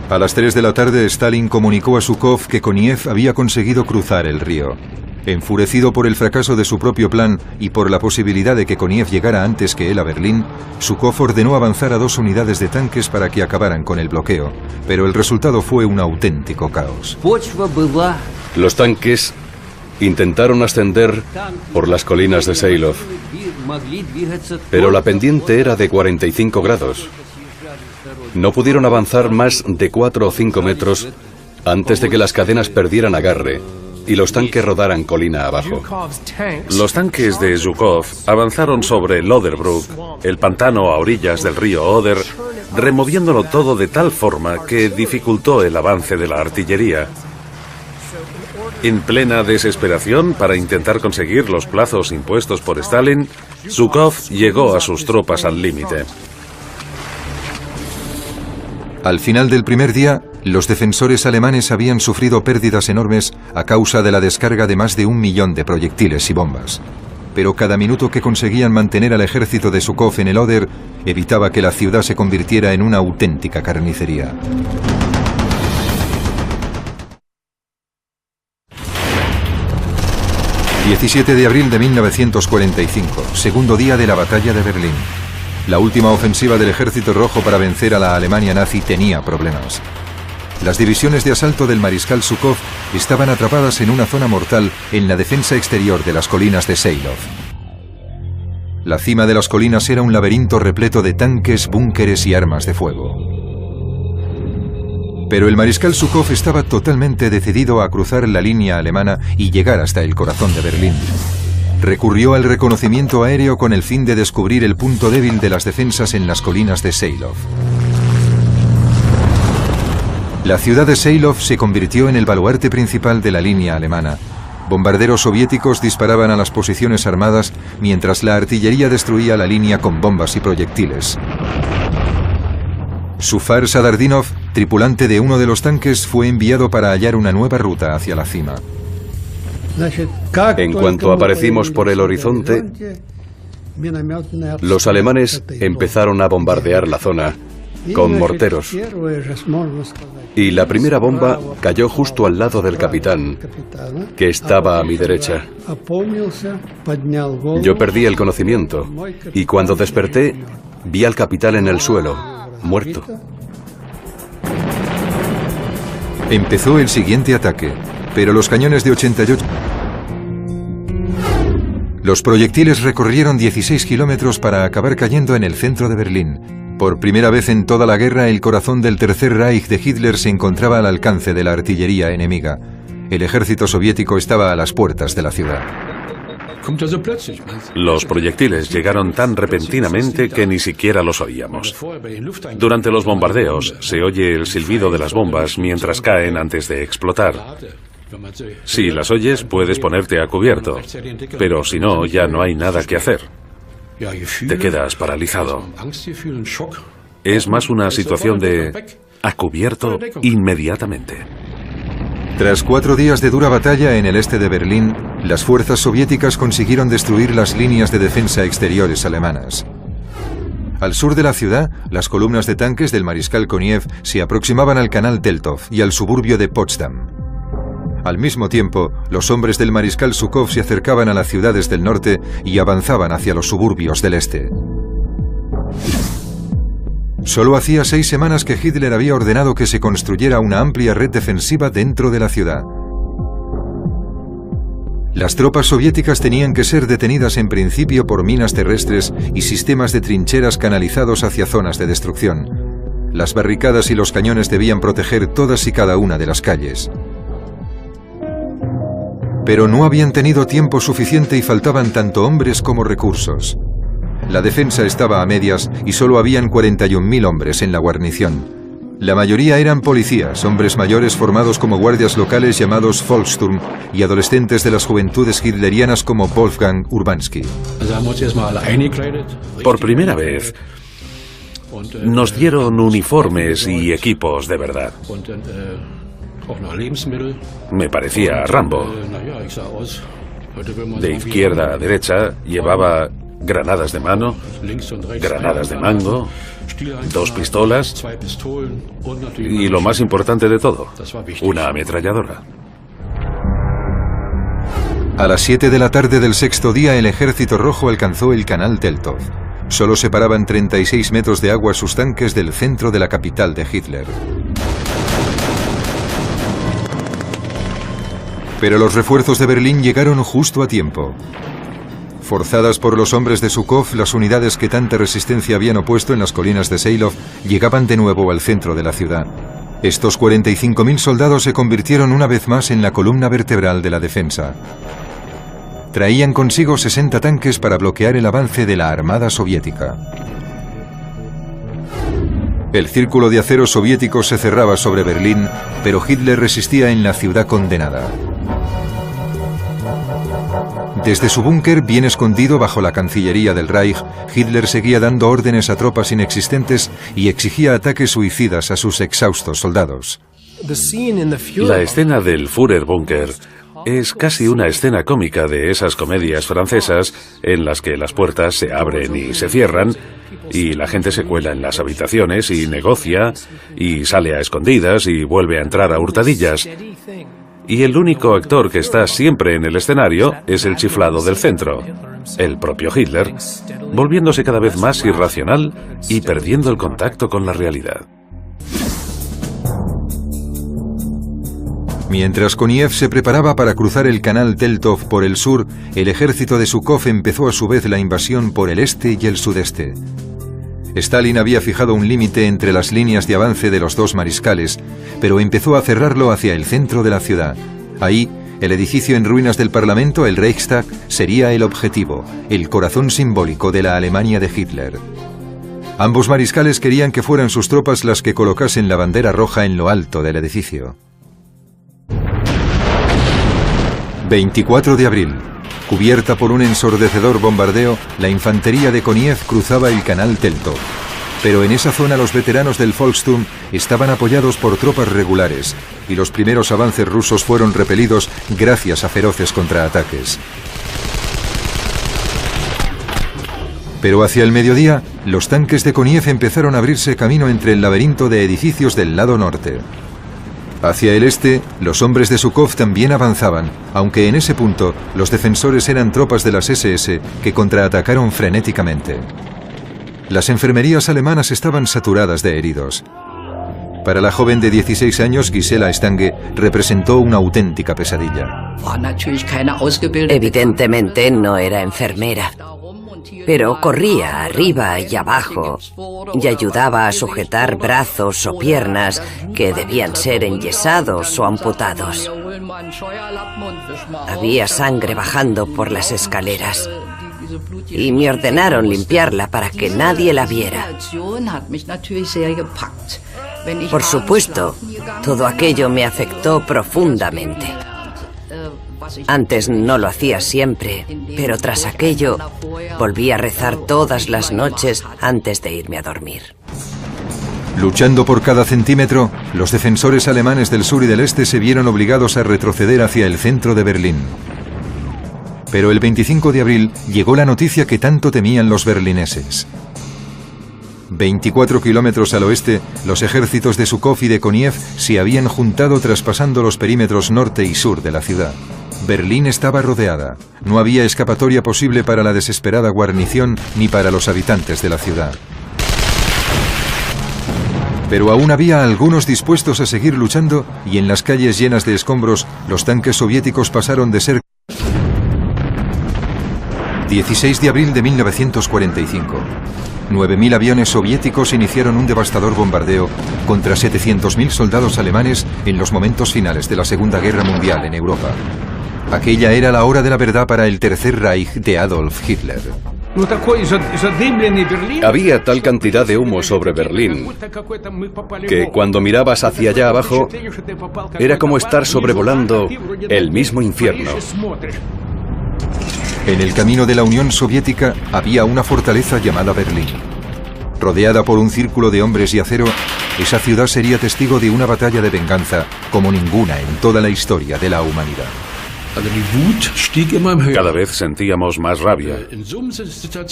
A las 3 de la tarde, Stalin comunicó a Zhukov que Koniev había conseguido cruzar el río. Enfurecido por el fracaso de su propio plan y por la posibilidad de que Koniev llegara antes que él a Berlín, Zhukov ordenó avanzar a 2 unidades de tanques para que acabaran con el bloqueo, pero el resultado fue un auténtico caos. Los tanques intentaron ascender por las colinas de Seilov, pero la pendiente era de 45 grados. No pudieron avanzar más de 4 o 5 metros antes de que las cadenas perdieran agarre y los tanques rodaran colina abajo. Los tanques de Zhukov avanzaron sobre el Oderbruch, el pantano a orillas del río Oder, removiéndolo todo de tal forma que dificultó el avance de la artillería. En plena desesperación para intentar conseguir los plazos impuestos por Stalin, Zhukov llegó a sus tropas al límite. Al final del primer día, los defensores alemanes habían sufrido pérdidas enormes a causa de la descarga de más de 1 millón de proyectiles y bombas. Pero cada minuto que conseguían mantener al ejército de Zhukov en el Oder evitaba que la ciudad se convirtiera en una auténtica carnicería. ...17 de abril de 1945, segundo día de la batalla de Berlín. La última ofensiva del Ejército Rojo para vencer a la Alemania nazi tenía problemas. las divisiones de asalto del mariscal Zhukov estaban atrapadas en una zona mortal en la defensa exterior de las colinas de Seilov. La cima de las colinas era un laberinto repleto de tanques, búnkeres y armas de fuego. Pero el mariscal Zhukov estaba totalmente decidido a cruzar la línea alemana y llegar hasta el corazón de Berlín. Recurrió al reconocimiento aéreo con el fin de descubrir el punto débil de las defensas en las colinas de Seilov. La ciudad de Seilov se convirtió en el baluarte principal de la línea alemana. Bombarderos soviéticos disparaban a las posiciones armadas mientras la artillería destruía la línea con bombas y proyectiles. Zufar Sadardinov, tripulante de uno de los tanques, fue enviado para hallar una nueva ruta hacia la cima. En cuanto aparecimos por el horizonte, los alemanes empezaron a bombardear la zona con morteros. Y la primera bomba cayó justo al lado del capitán, que estaba a mi derecha. Yo perdí el conocimiento y cuando desperté vi al capitán en el suelo, muerto. Empezó el siguiente ataque, pero los cañones de 88... Los proyectiles recorrieron 16 kilómetros para acabar cayendo en el centro de Berlín. Por primera vez en toda la guerra, el corazón del Tercer Reich de Hitler se encontraba al alcance de la artillería enemiga. El ejército soviético estaba a las puertas de la ciudad. Los proyectiles llegaron tan repentinamente que ni siquiera los oíamos. Durante los bombardeos se oye el silbido de las bombas mientras caen antes de explotar. Si las oyes, puedes ponerte a cubierto, pero si no, ya no hay nada que hacer. Te quedas paralizado. Es más una situación de a cubierto inmediatamente. Tras 4 días de dura batalla en el este de Berlín, las fuerzas soviéticas consiguieron destruir las líneas de defensa exteriores alemanas. Al sur de la ciudad, las columnas de tanques del mariscal Koniev se aproximaban al canal Teltov y al suburbio de Potsdam. Al mismo tiempo, los hombres del mariscal Zhukov se acercaban a las ciudades del norte y avanzaban hacia los suburbios del este. Solo hacía 6 semanas que Hitler había ordenado que se construyera una amplia red defensiva dentro de la ciudad. Las tropas soviéticas tenían que ser detenidas en principio por minas terrestres y sistemas de trincheras canalizados hacia zonas de destrucción. Las barricadas y los cañones debían proteger todas y cada una de las calles. Pero no habían tenido tiempo suficiente y faltaban tanto hombres como recursos. La defensa estaba a medias y solo habían 41.000 hombres en la guarnición. La mayoría eran policías, hombres mayores formados como guardias locales llamados Volkssturm y adolescentes de las juventudes hitlerianas como Wolfgang Urbanski. Por primera vez, nos dieron uniformes y equipos de verdad. Me parecía Rambo. De izquierda a derecha llevaba granadas de mano, granadas de mango, 2 pistolas y lo más importante de todo, una ametralladora. A las 7 de la tarde del 6º día, el Ejército Rojo alcanzó el canal Teltov. Solo separaban 36 metros de agua sus tanques del centro de la capital de Hitler. Pero los refuerzos de Berlín llegaron justo a tiempo. Forzadas por los hombres de Zhukov, las unidades que tanta resistencia habían opuesto en las colinas de Seilov llegaban de nuevo al centro de la ciudad. Estos 45.000 soldados se convirtieron una vez más en la columna vertebral de la defensa. Traían consigo 60 tanques para bloquear el avance de la armada soviética. El círculo de acero soviético se cerraba sobre Berlín, pero Hitler resistía en la ciudad condenada. Desde su búnker, bien escondido bajo la Cancillería del Reich, Hitler seguía dando órdenes a tropas inexistentes y exigía ataques suicidas a sus exhaustos soldados. La escena del Führerbunker es casi una escena cómica de esas comedias francesas en las que las puertas se abren y se cierran y la gente se cuela en las habitaciones y negocia y sale a escondidas y vuelve a entrar a hurtadillas. Y el único actor que está siempre en el escenario es el chiflado del centro, el propio Hitler, volviéndose cada vez más irracional y perdiendo el contacto con la realidad. Mientras Koniev se preparaba para cruzar el canal Teltov por el sur, el ejército de Zhukov empezó a su vez la invasión por el este y el sudeste. Stalin había fijado un límite entre las líneas de avance de los dos mariscales, pero empezó a cerrarlo hacia el centro de la ciudad. Ahí, el edificio en ruinas del Parlamento, el Reichstag, sería el objetivo, el corazón simbólico de la Alemania de Hitler. Ambos mariscales querían que fueran sus tropas las que colocasen la bandera roja en lo alto del edificio. 24 de abril. Cubierta por un ensordecedor bombardeo, la infantería de Koniev cruzaba el canal Teltov. Pero en esa zona los veteranos del Volkssturm estaban apoyados por tropas regulares y los primeros avances rusos fueron repelidos gracias a feroces contraataques. Pero hacia el mediodía, los tanques de Koniev empezaron a abrirse camino entre el laberinto de edificios del lado norte. Hacia el este, los hombres de Zhukov también avanzaban, aunque en ese punto los defensores eran tropas de las SS que contraatacaron frenéticamente. Las enfermerías alemanas estaban saturadas de heridos. Para la joven de 16 años, Gisela Stange, representó una auténtica pesadilla. Evidentemente no era enfermera, pero corría arriba y abajo y ayudaba a sujetar brazos o piernas que debían ser enyesados o amputados. Había sangre bajando por las escaleras y me ordenaron limpiarla para que nadie la viera. Por supuesto, todo aquello me afectó profundamente. Antes no lo hacía siempre, pero tras aquello volví a rezar todas las noches antes de irme a dormir. Luchando por cada centímetro, los defensores alemanes del sur y del este se vieron obligados a retroceder hacia el centro de Berlín. Pero el 25 de abril llegó la noticia que tanto temían los berlineses. 24 kilómetros al oeste, los ejércitos de Zhukov y de Koniev se habían juntado traspasando los perímetros norte y sur de la ciudad. Berlín estaba rodeada. No había escapatoria posible para la desesperada guarnición ni para los habitantes de la ciudad. Pero aún había algunos dispuestos a seguir luchando y en las calles llenas de escombros, los tanques soviéticos pasaron de ser... 16 de abril de 1945. 9.000 aviones soviéticos iniciaron un devastador bombardeo contra 700.000 soldados alemanes en los momentos finales de la Segunda Guerra Mundial en Europa. Aquella era la hora de la verdad para el Tercer Reich de Adolf Hitler. Había tal cantidad de humo sobre Berlín que cuando mirabas hacia allá abajo era como estar sobrevolando el mismo infierno. En el camino de la Unión Soviética había una fortaleza llamada Berlín. Rodeada por un círculo de hombres y acero, esa ciudad sería testigo de una batalla de venganza como ninguna en toda la historia de la humanidad. Cada vez sentíamos más rabia.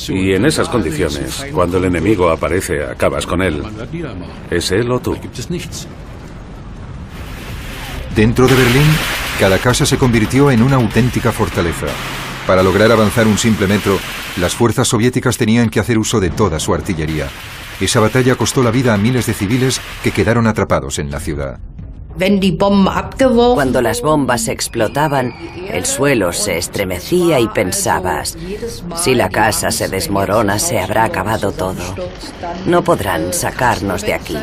Y en esas condiciones, cuando el enemigo aparece, acabas con él. ¿Es él o tú? Dentro de Berlín, cada casa se convirtió en una auténtica fortaleza. Para lograr avanzar un simple metro, las fuerzas soviéticas tenían que hacer uso de toda su artillería. Esa batalla costó la vida a miles de civiles que quedaron atrapados en la ciudad. Cuando las bombas explotaban, el suelo se estremecía y pensabas, si la casa se desmorona, se habrá acabado todo. No podrán sacarnos de aquí.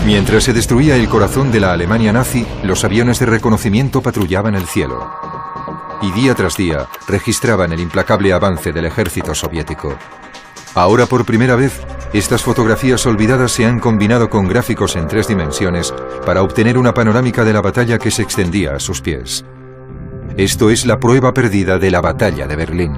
Mientras se destruía el corazón de la Alemania nazi, los aviones de reconocimiento patrullaban el cielo. Y día tras día registraban el implacable avance del ejército soviético. Ahora por primera vez, estas fotografías olvidadas se han combinado con gráficos en 3 dimensiones para obtener una panorámica de la batalla que se extendía a sus pies. Esto es la prueba perdida de la batalla de Berlín.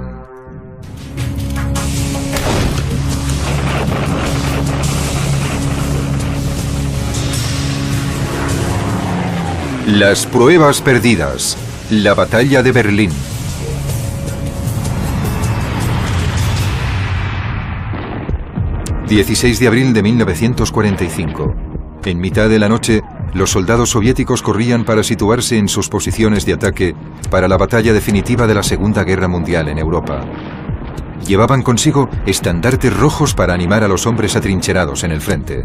Las pruebas perdidas. La batalla de Berlín. ...16 de abril de 1945... En mitad de la noche, los soldados soviéticos corrían para situarse en sus posiciones de ataque... ...para la batalla definitiva de la Segunda Guerra Mundial en Europa. Llevaban consigo estandartes rojos para animar a los hombres atrincherados en el frente.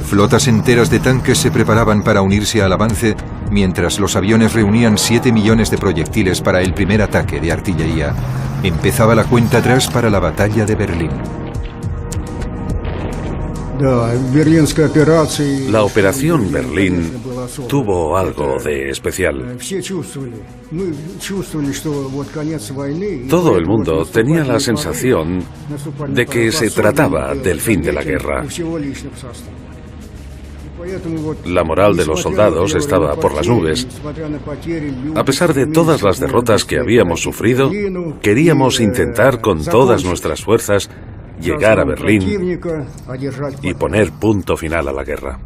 Flotas enteras de tanques se preparaban para unirse al avance, mientras los aviones reunían 7 millones de proyectiles para el primer ataque de artillería. Empezaba la cuenta atrás para la batalla de Berlín. La operación Berlín tuvo algo de especial. Todo el mundo tenía la sensación de que se trataba del fin de la guerra. La moral de los soldados estaba por las nubes. A pesar de todas las derrotas que habíamos sufrido, queríamos intentar con todas nuestras fuerzas llegar a Berlín y poner punto final a la guerra.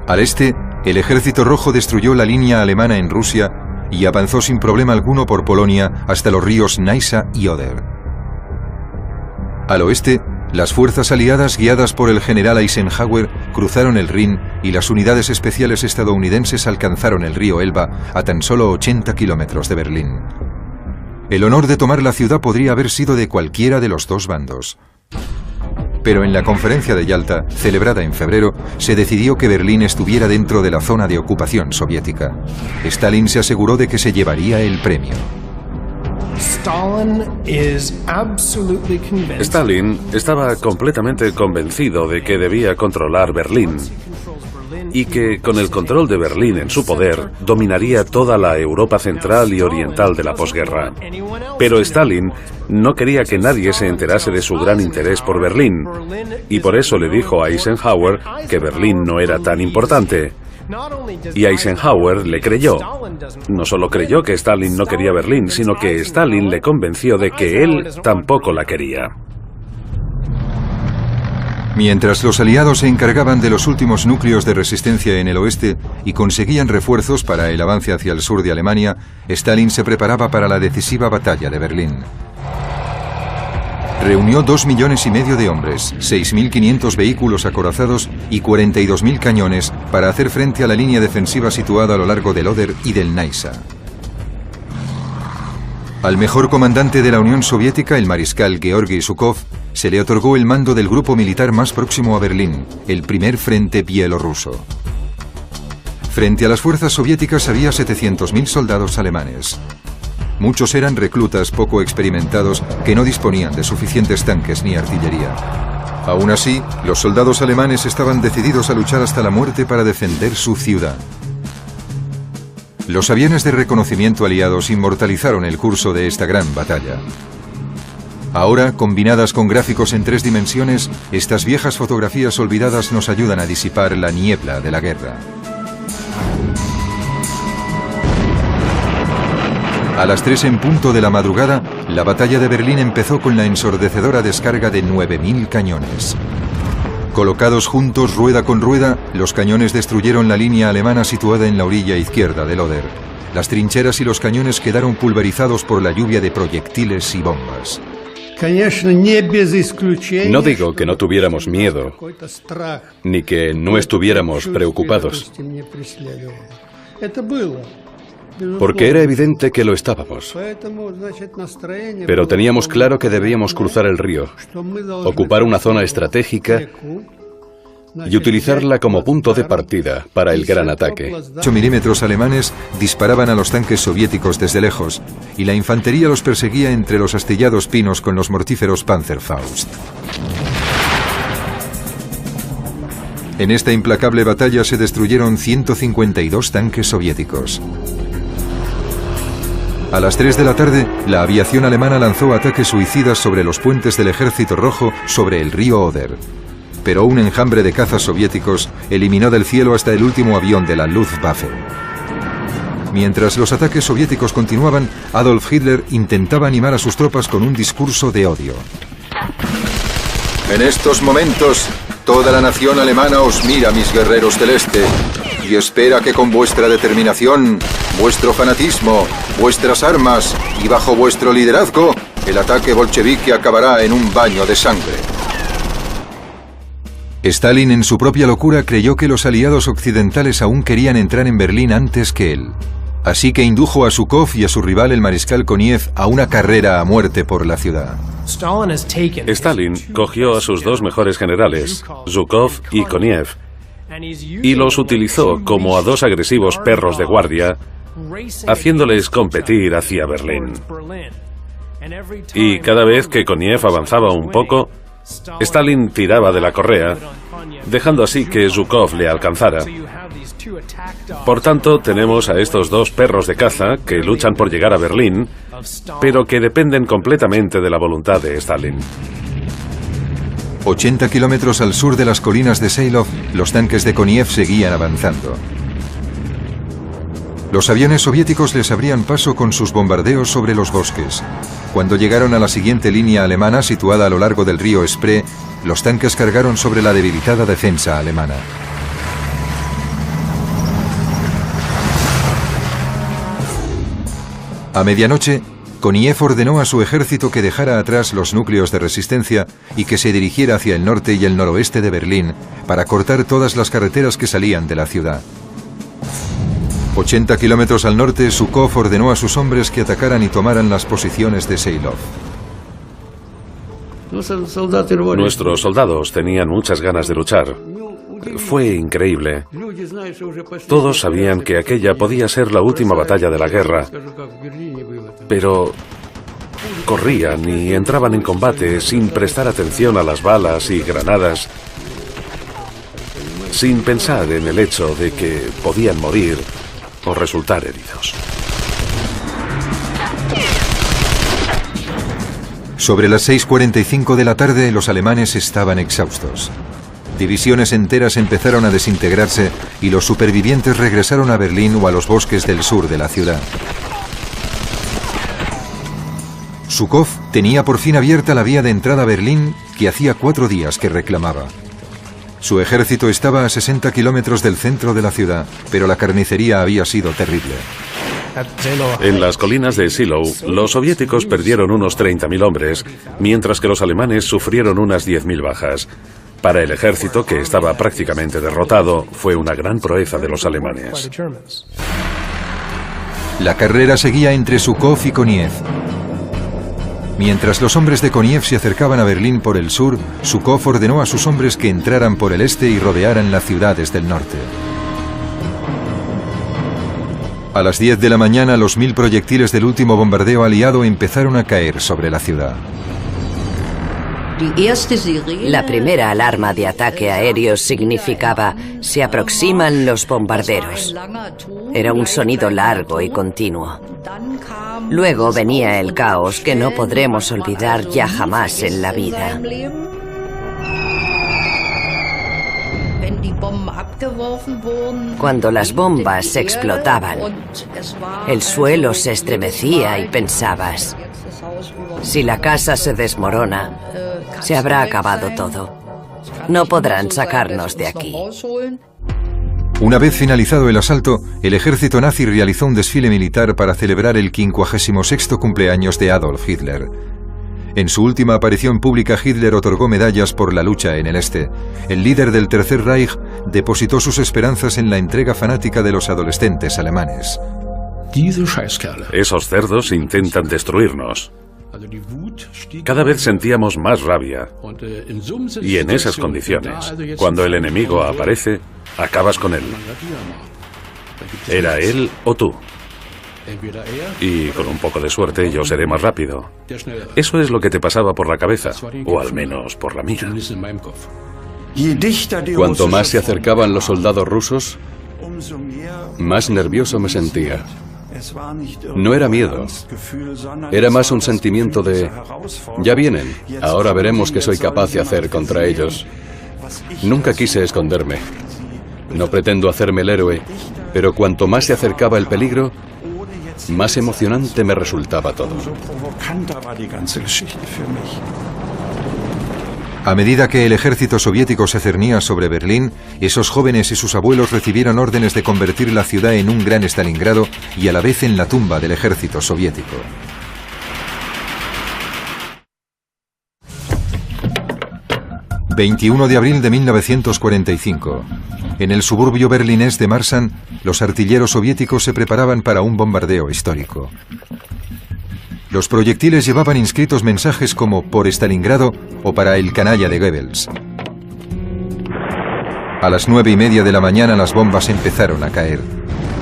Al este, el Ejército Rojo destruyó la línea alemana en Rusia y avanzó sin problema alguno por Polonia hasta los ríos Neisa y Oder. Al oeste, las fuerzas aliadas guiadas por el general Eisenhower cruzaron el Rin y las unidades especiales estadounidenses alcanzaron el río Elba a tan solo 80 kilómetros de Berlín. El honor de tomar la ciudad podría haber sido de cualquiera de los dos bandos. Pero en la conferencia de Yalta, celebrada en febrero, se decidió que Berlín estuviera dentro de la zona de ocupación soviética. Stalin se aseguró de que se llevaría el premio. Stalin estaba completamente convencido de que debía controlar Berlín y que con el control de Berlín en su poder dominaría toda la Europa central y oriental de la posguerra. Pero Stalin no quería que nadie se enterase de su gran interés por Berlín y por eso le dijo a Eisenhower que Berlín no era tan importante. Y Eisenhower le creyó. No solo creyó que Stalin no quería Berlín, sino que Stalin le convenció de que él tampoco la quería. Mientras los aliados se encargaban de los últimos núcleos de resistencia en el oeste y conseguían refuerzos para el avance hacia el sur de Alemania, Stalin se preparaba para la decisiva batalla de Berlín. Reunió 2,5 millones de hombres, 6.500 vehículos acorazados y 42.000 cañones para hacer frente a la línea defensiva situada a lo largo del Oder y del Neisa. Al mejor comandante de la Unión Soviética, el mariscal Georgi Zhukov, se le otorgó el mando del grupo militar más próximo a Berlín, el primer frente bielorruso. Frente a las fuerzas soviéticas había 700.000 soldados alemanes. Muchos eran reclutas poco experimentados que no disponían de suficientes tanques ni artillería. Aún así, los soldados alemanes estaban decididos a luchar hasta la muerte para defender su ciudad. Los aviones de reconocimiento aliados inmortalizaron el curso de esta gran batalla. Ahora, combinadas con gráficos en 3 dimensiones, estas viejas fotografías olvidadas nos ayudan a disipar la niebla de la guerra. A las 3 en punto de la madrugada, la batalla de Berlín empezó con la ensordecedora descarga de 9.000 cañones. Colocados juntos rueda con rueda, los cañones destruyeron la línea alemana situada en la orilla izquierda del Oder. Las trincheras y los cañones quedaron pulverizados por la lluvia de proyectiles y bombas. No digo que no tuviéramos miedo, ni que no estuviéramos preocupados, porque era evidente que lo estábamos. Pero teníamos claro que debíamos cruzar el río, ocupar una zona estratégica y utilizarla como punto de partida para el gran ataque. 8 milímetros alemanes disparaban a los tanques soviéticos desde lejos y la infantería los perseguía entre los astillados pinos con los mortíferos Panzerfaust. En esta implacable batalla se destruyeron 152 tanques soviéticos. A las 3 de la tarde, la aviación alemana lanzó ataques suicidas sobre los puentes del Ejército Rojo sobre el río Oder. Pero un enjambre de cazas soviéticos eliminó del cielo hasta el último avión de la Luftwaffe. Mientras los ataques soviéticos continuaban, Adolf Hitler intentaba animar a sus tropas con un discurso de odio. En estos momentos, toda la nación alemana os mira, mis guerreros del Este, y espera que con vuestra determinación, vuestro fanatismo, vuestras armas y bajo vuestro liderazgo, el ataque bolchevique acabará en un baño de sangre. Stalin, en su propia locura, creyó que los aliados occidentales aún querían entrar en Berlín antes que él. Así que indujo a Zhukov y a su rival, el mariscal Koniev, a una carrera a muerte por la ciudad. Stalin cogió a sus 2 mejores generales, Zhukov y Koniev, y los utilizó como a dos agresivos perros de guardia, haciéndoles competir hacia Berlín. Y cada vez que Koniev avanzaba un poco, Stalin tiraba de la correa, dejando así que Zhukov le alcanzara. Por tanto, tenemos a estos dos perros de caza que luchan por llegar a Berlín, pero que dependen completamente de la voluntad de Stalin. 80 kilómetros al sur de las colinas de Seilov, los tanques de Koniev seguían avanzando. Los aviones soviéticos les abrían paso con sus bombardeos sobre los bosques. Cuando llegaron a la siguiente línea alemana situada a lo largo del río Spree, los tanques cargaron sobre la debilitada defensa alemana. A medianoche, Koniev ordenó a su ejército que dejara atrás los núcleos de resistencia y que se dirigiera hacia el norte y el noroeste de Berlín para cortar todas las carreteras que salían de la ciudad. 80 kilómetros al norte, Zhukov ordenó a sus hombres que atacaran y tomaran las posiciones de Seilov. Nuestros soldados tenían muchas ganas de luchar. Fue increíble. Todos sabían que aquella podía ser la última batalla de la guerra, pero corrían y entraban en combate sin prestar atención a las balas y granadas, sin pensar en el hecho de que podían morir o resultar heridos. Sobre las 6:45 de la tarde, los alemanes estaban exhaustos. Divisiones enteras empezaron a desintegrarse y los supervivientes regresaron a Berlín o a los bosques del sur de la ciudad. Zhukov tenía por fin abierta la vía de entrada a Berlín que hacía 4 días que reclamaba. Su ejército estaba a 60 kilómetros del centro de la ciudad, pero la carnicería había sido terrible. En las colinas de Zilow, los soviéticos perdieron unos 30.000 hombres, mientras que los alemanes sufrieron unas 10.000 bajas. Para el ejército, que estaba prácticamente derrotado, fue una gran proeza de los alemanes. La carrera seguía entre Zhukov y Koniev. Mientras los hombres de Koniev se acercaban a Berlín por el sur, Zhukov ordenó a sus hombres que entraran por el este y rodearan la ciudad desde el norte. A las 10 de la mañana, los 1000 proyectiles del último bombardeo aliado empezaron a caer sobre la ciudad. La primera alarma de ataque aéreo significaba «se aproximan los bombarderos». Era un sonido largo y continuo. Luego venía el caos que no podremos olvidar ya jamás en la vida. Cuando las bombas explotaban, el suelo se estremecía y pensabas, si la casa se desmorona, se habrá acabado todo. No podrán sacarnos de aquí. Una vez finalizado el asalto, el ejército nazi realizó un desfile militar para celebrar el 56º cumpleaños de Adolf Hitler. En su última aparición pública, Hitler otorgó medallas por la lucha en el este. El líder del Tercer Reich depositó sus esperanzas en la entrega fanática de los adolescentes alemanes. Esos cerdos intentan destruirnos. Cada vez sentíamos más rabia. Y en esas condiciones, cuando el enemigo aparece, acabas con él. Era él o tú. Y con un poco de suerte yo seré más rápido. Eso es lo que te pasaba por la cabeza, o al menos por la mía. Cuanto más se acercaban los soldados rusos, más nervioso me sentía. No era miedo, era más un sentimiento de ya vienen, ahora veremos qué soy capaz de hacer contra ellos. Nunca quise esconderme. No pretendo hacerme el héroe, pero cuanto más se acercaba el peligro, más emocionante me resultaba todo. A medida que el ejército soviético se cernía sobre Berlín, esos jóvenes y sus abuelos recibieron órdenes de convertir la ciudad en un gran Stalingrado y a la vez en la tumba del ejército soviético. ...21 de abril de 1945... En el suburbio berlinés de Marsan, los artilleros soviéticos se preparaban para un bombardeo histórico. Los proyectiles llevaban inscritos mensajes como «por Stalingrado» o «para el canalla de Goebbels». A las 9:30 de la mañana las bombas empezaron a caer.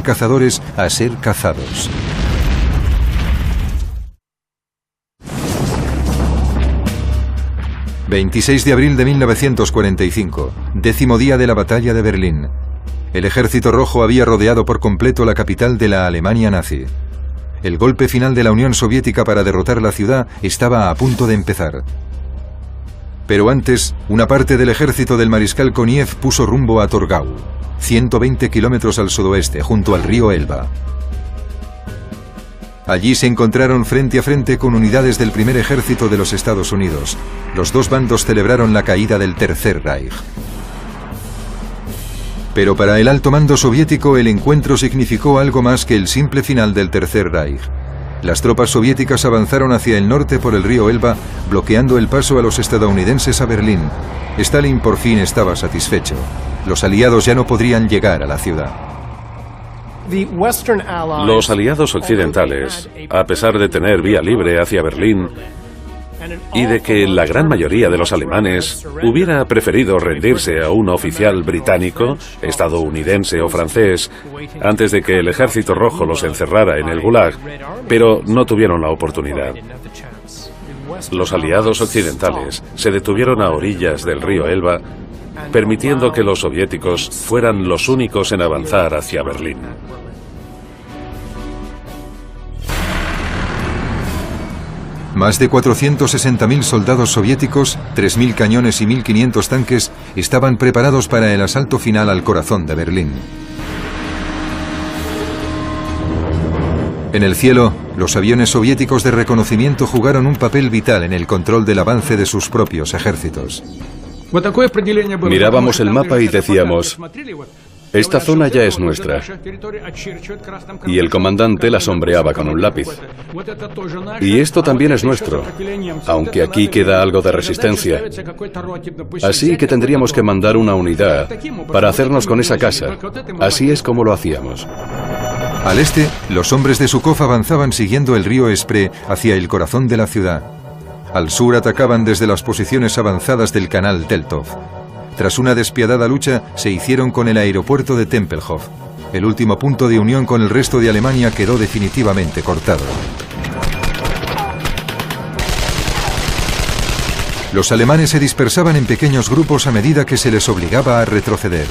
Cazadores a ser cazados. ...26 de abril de 1945... ...10º día de la batalla de Berlín. El Ejército Rojo había rodeado por completo la capital de la Alemania nazi. El golpe final de la Unión Soviética para derrotar la ciudad estaba a punto de empezar. Pero antes, una parte del ejército del mariscal Koniev puso rumbo a Torgau, 120 kilómetros al sudoeste, junto al río Elba. Allí se encontraron frente a frente con unidades del primer ejército de los Estados Unidos. Los dos bandos celebraron la caída del Tercer Reich. Pero para el alto mando soviético el encuentro significó algo más que el simple final del Tercer Reich. Las tropas soviéticas avanzaron hacia el norte por el río Elba, bloqueando el paso a los estadounidenses a Berlín. Stalin por fin estaba satisfecho. Los aliados ya no podrían llegar a la ciudad. Los aliados occidentales, a pesar de tener vía libre hacia Berlín y de que la gran mayoría de los alemanes hubiera preferido rendirse a un oficial británico, estadounidense o francés antes de que el Ejército Rojo los encerrara en el Gulag, pero no tuvieron la oportunidad. Los aliados occidentales se detuvieron a orillas del río Elba, permitiendo que los soviéticos fueran los únicos en avanzar hacia Berlín. Más de 460.000 soldados soviéticos, 3.000 cañones y 1.500 tanques estaban preparados para el asalto final al corazón de Berlín. En el cielo, los aviones soviéticos de reconocimiento jugaron un papel vital en el control del avance de sus propios ejércitos. Mirábamos el mapa y decíamos: esta zona ya es nuestra. Y el comandante la sombreaba con un lápiz. Y esto también es nuestro, aunque aquí queda algo de resistencia. Así que tendríamos que mandar una unidad para hacernos con esa casa. Así es como lo hacíamos. Al este, los hombres de Zhukov avanzaban siguiendo el río Spree hacia el corazón de la ciudad. Al sur atacaban desde las posiciones avanzadas del canal Teltov. Tras una despiadada lucha, se hicieron con el aeropuerto de Tempelhof. El último punto de unión con el resto de Alemania quedó definitivamente cortado. Los alemanes se dispersaban en pequeños grupos a medida que se les obligaba a retroceder.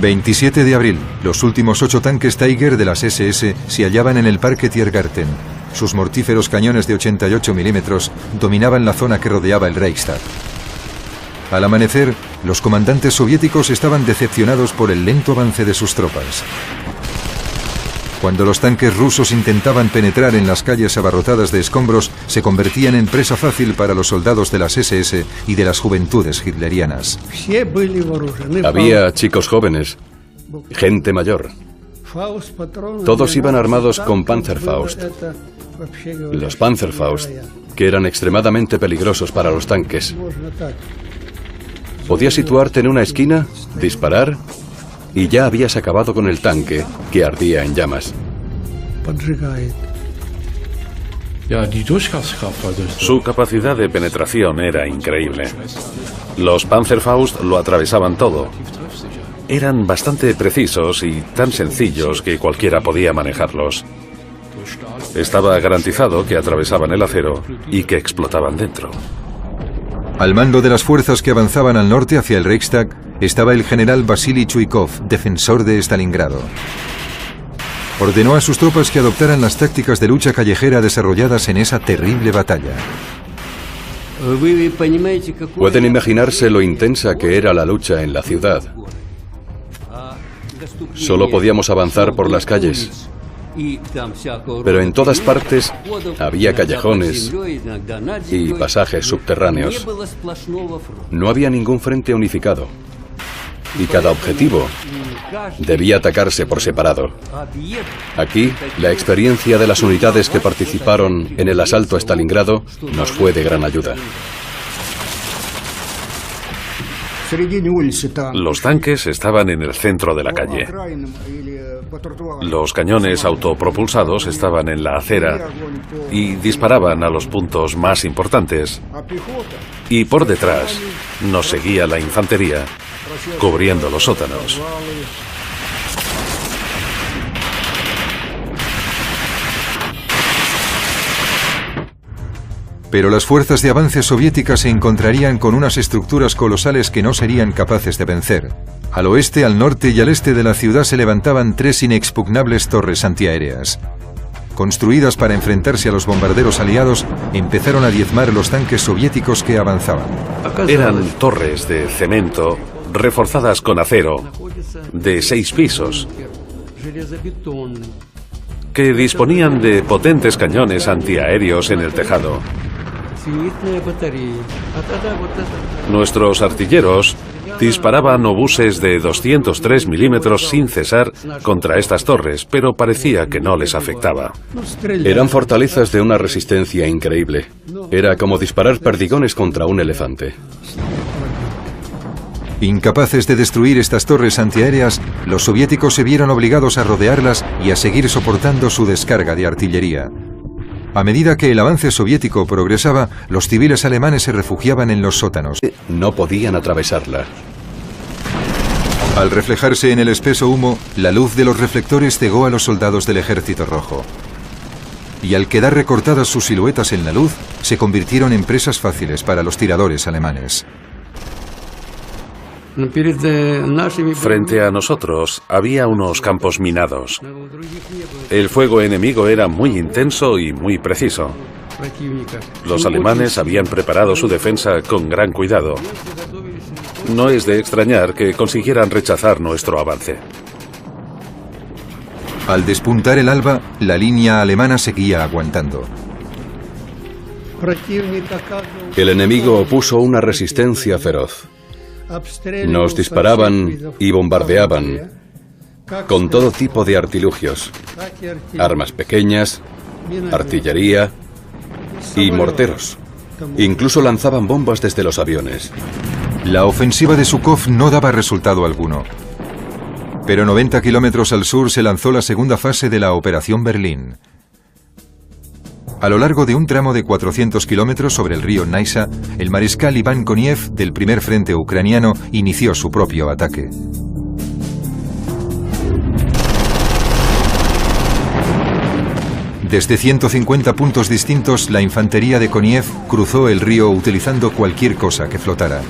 ...27 de abril... ...los últimos 8 tanques Tiger de las SS... ...se hallaban en el Parque Tiergarten. Sus mortíferos cañones de 88 milímetros... ...dominaban la zona que rodeaba el Reichstag. Al amanecer... ...los comandantes soviéticos estaban decepcionados... ...por el lento avance de sus tropas. Cuando los tanques rusos intentaban penetrar en las calles abarrotadas de escombros... ...se convertían en presa fácil para los soldados de las SS... ...y de las juventudes hitlerianas. Había chicos jóvenes, gente mayor. Todos iban armados con Panzerfaust. Los Panzerfaust, que eran extremadamente peligrosos para los tanques. Podías situarte en una esquina, disparar, y ya habías acabado con el tanque, que ardía en llamas. Su capacidad de penetración era increíble. Los Panzerfaust lo atravesaban todo. Eran bastante precisos y tan sencillos que cualquiera podía manejarlos. Estaba garantizado que atravesaban el acero y que explotaban dentro. Al mando de las fuerzas que avanzaban al norte hacia el Reichstag estaba el general Vasily Chuikov, defensor de Stalingrado. Ordenó a sus tropas que adoptaran las tácticas de lucha callejera desarrolladas en esa terrible batalla. Pueden imaginarse lo intensa que era la lucha en la ciudad. Solo podíamos avanzar por las calles. Pero en todas partes había callejones y pasajes subterráneos. No había ningún frente unificado. Y cada objetivo debía atacarse por separado. Aquí, la experiencia de las unidades que participaron en el asalto a Stalingrado nos fue de gran ayuda. Los tanques estaban en el centro de la calle. Los cañones autopropulsados estaban en la acera y disparaban a los puntos más importantes. Y por detrás nos seguía la infantería, cubriendo los sótanos. Pero las fuerzas de avance soviéticas se encontrarían con unas estructuras colosales que no serían capaces de vencer. Al oeste, al norte y al este de la ciudad se levantaban 3 inexpugnables torres antiaéreas. Construidas para enfrentarse a los bombarderos aliados, empezaron a diezmar los tanques soviéticos que avanzaban. Eran torres de cemento reforzadas con acero de 6 pisos, que disponían de potentes cañones antiaéreos en el tejado. Nuestros artilleros disparaban obuses de 203 milímetros sin cesar contra estas torres, pero parecía que no les afectaba. Eran fortalezas de una resistencia increíble. Era como disparar perdigones contra un elefante. Incapaces de destruir estas torres antiaéreas, los soviéticos se vieron obligados a rodearlas y a seguir soportando su descarga de artillería. A medida que el avance soviético progresaba, los civiles alemanes se refugiaban en los sótanos. No podían atravesarla. Al reflejarse en el espeso humo, la luz de los reflectores cegó a los soldados del Ejército Rojo. Y al quedar recortadas sus siluetas en la luz, se convirtieron en presas fáciles para los tiradores alemanes. Frente a nosotros había unos campos minados. El fuego enemigo era muy intenso y muy preciso. Los alemanes habían preparado su defensa con gran cuidado. No es de extrañar que consiguieran rechazar nuestro avance. Al despuntar el alba, la línea alemana seguía aguantando. El enemigo opuso una resistencia feroz. Nos disparaban y bombardeaban con todo tipo de artilugios, armas pequeñas, artillería y morteros. Incluso lanzaban bombas desde los aviones. La ofensiva de Zhukov no daba resultado alguno. Pero 90 kilómetros al sur se lanzó la segunda fase de la Operación Berlín. A lo largo de un tramo de 400 kilómetros sobre el río Naisa, el mariscal Iván Koniev, del primer frente ucraniano, inició su propio ataque. Desde 150 puntos distintos, la infantería de Koniev cruzó el río utilizando cualquier cosa que flotara.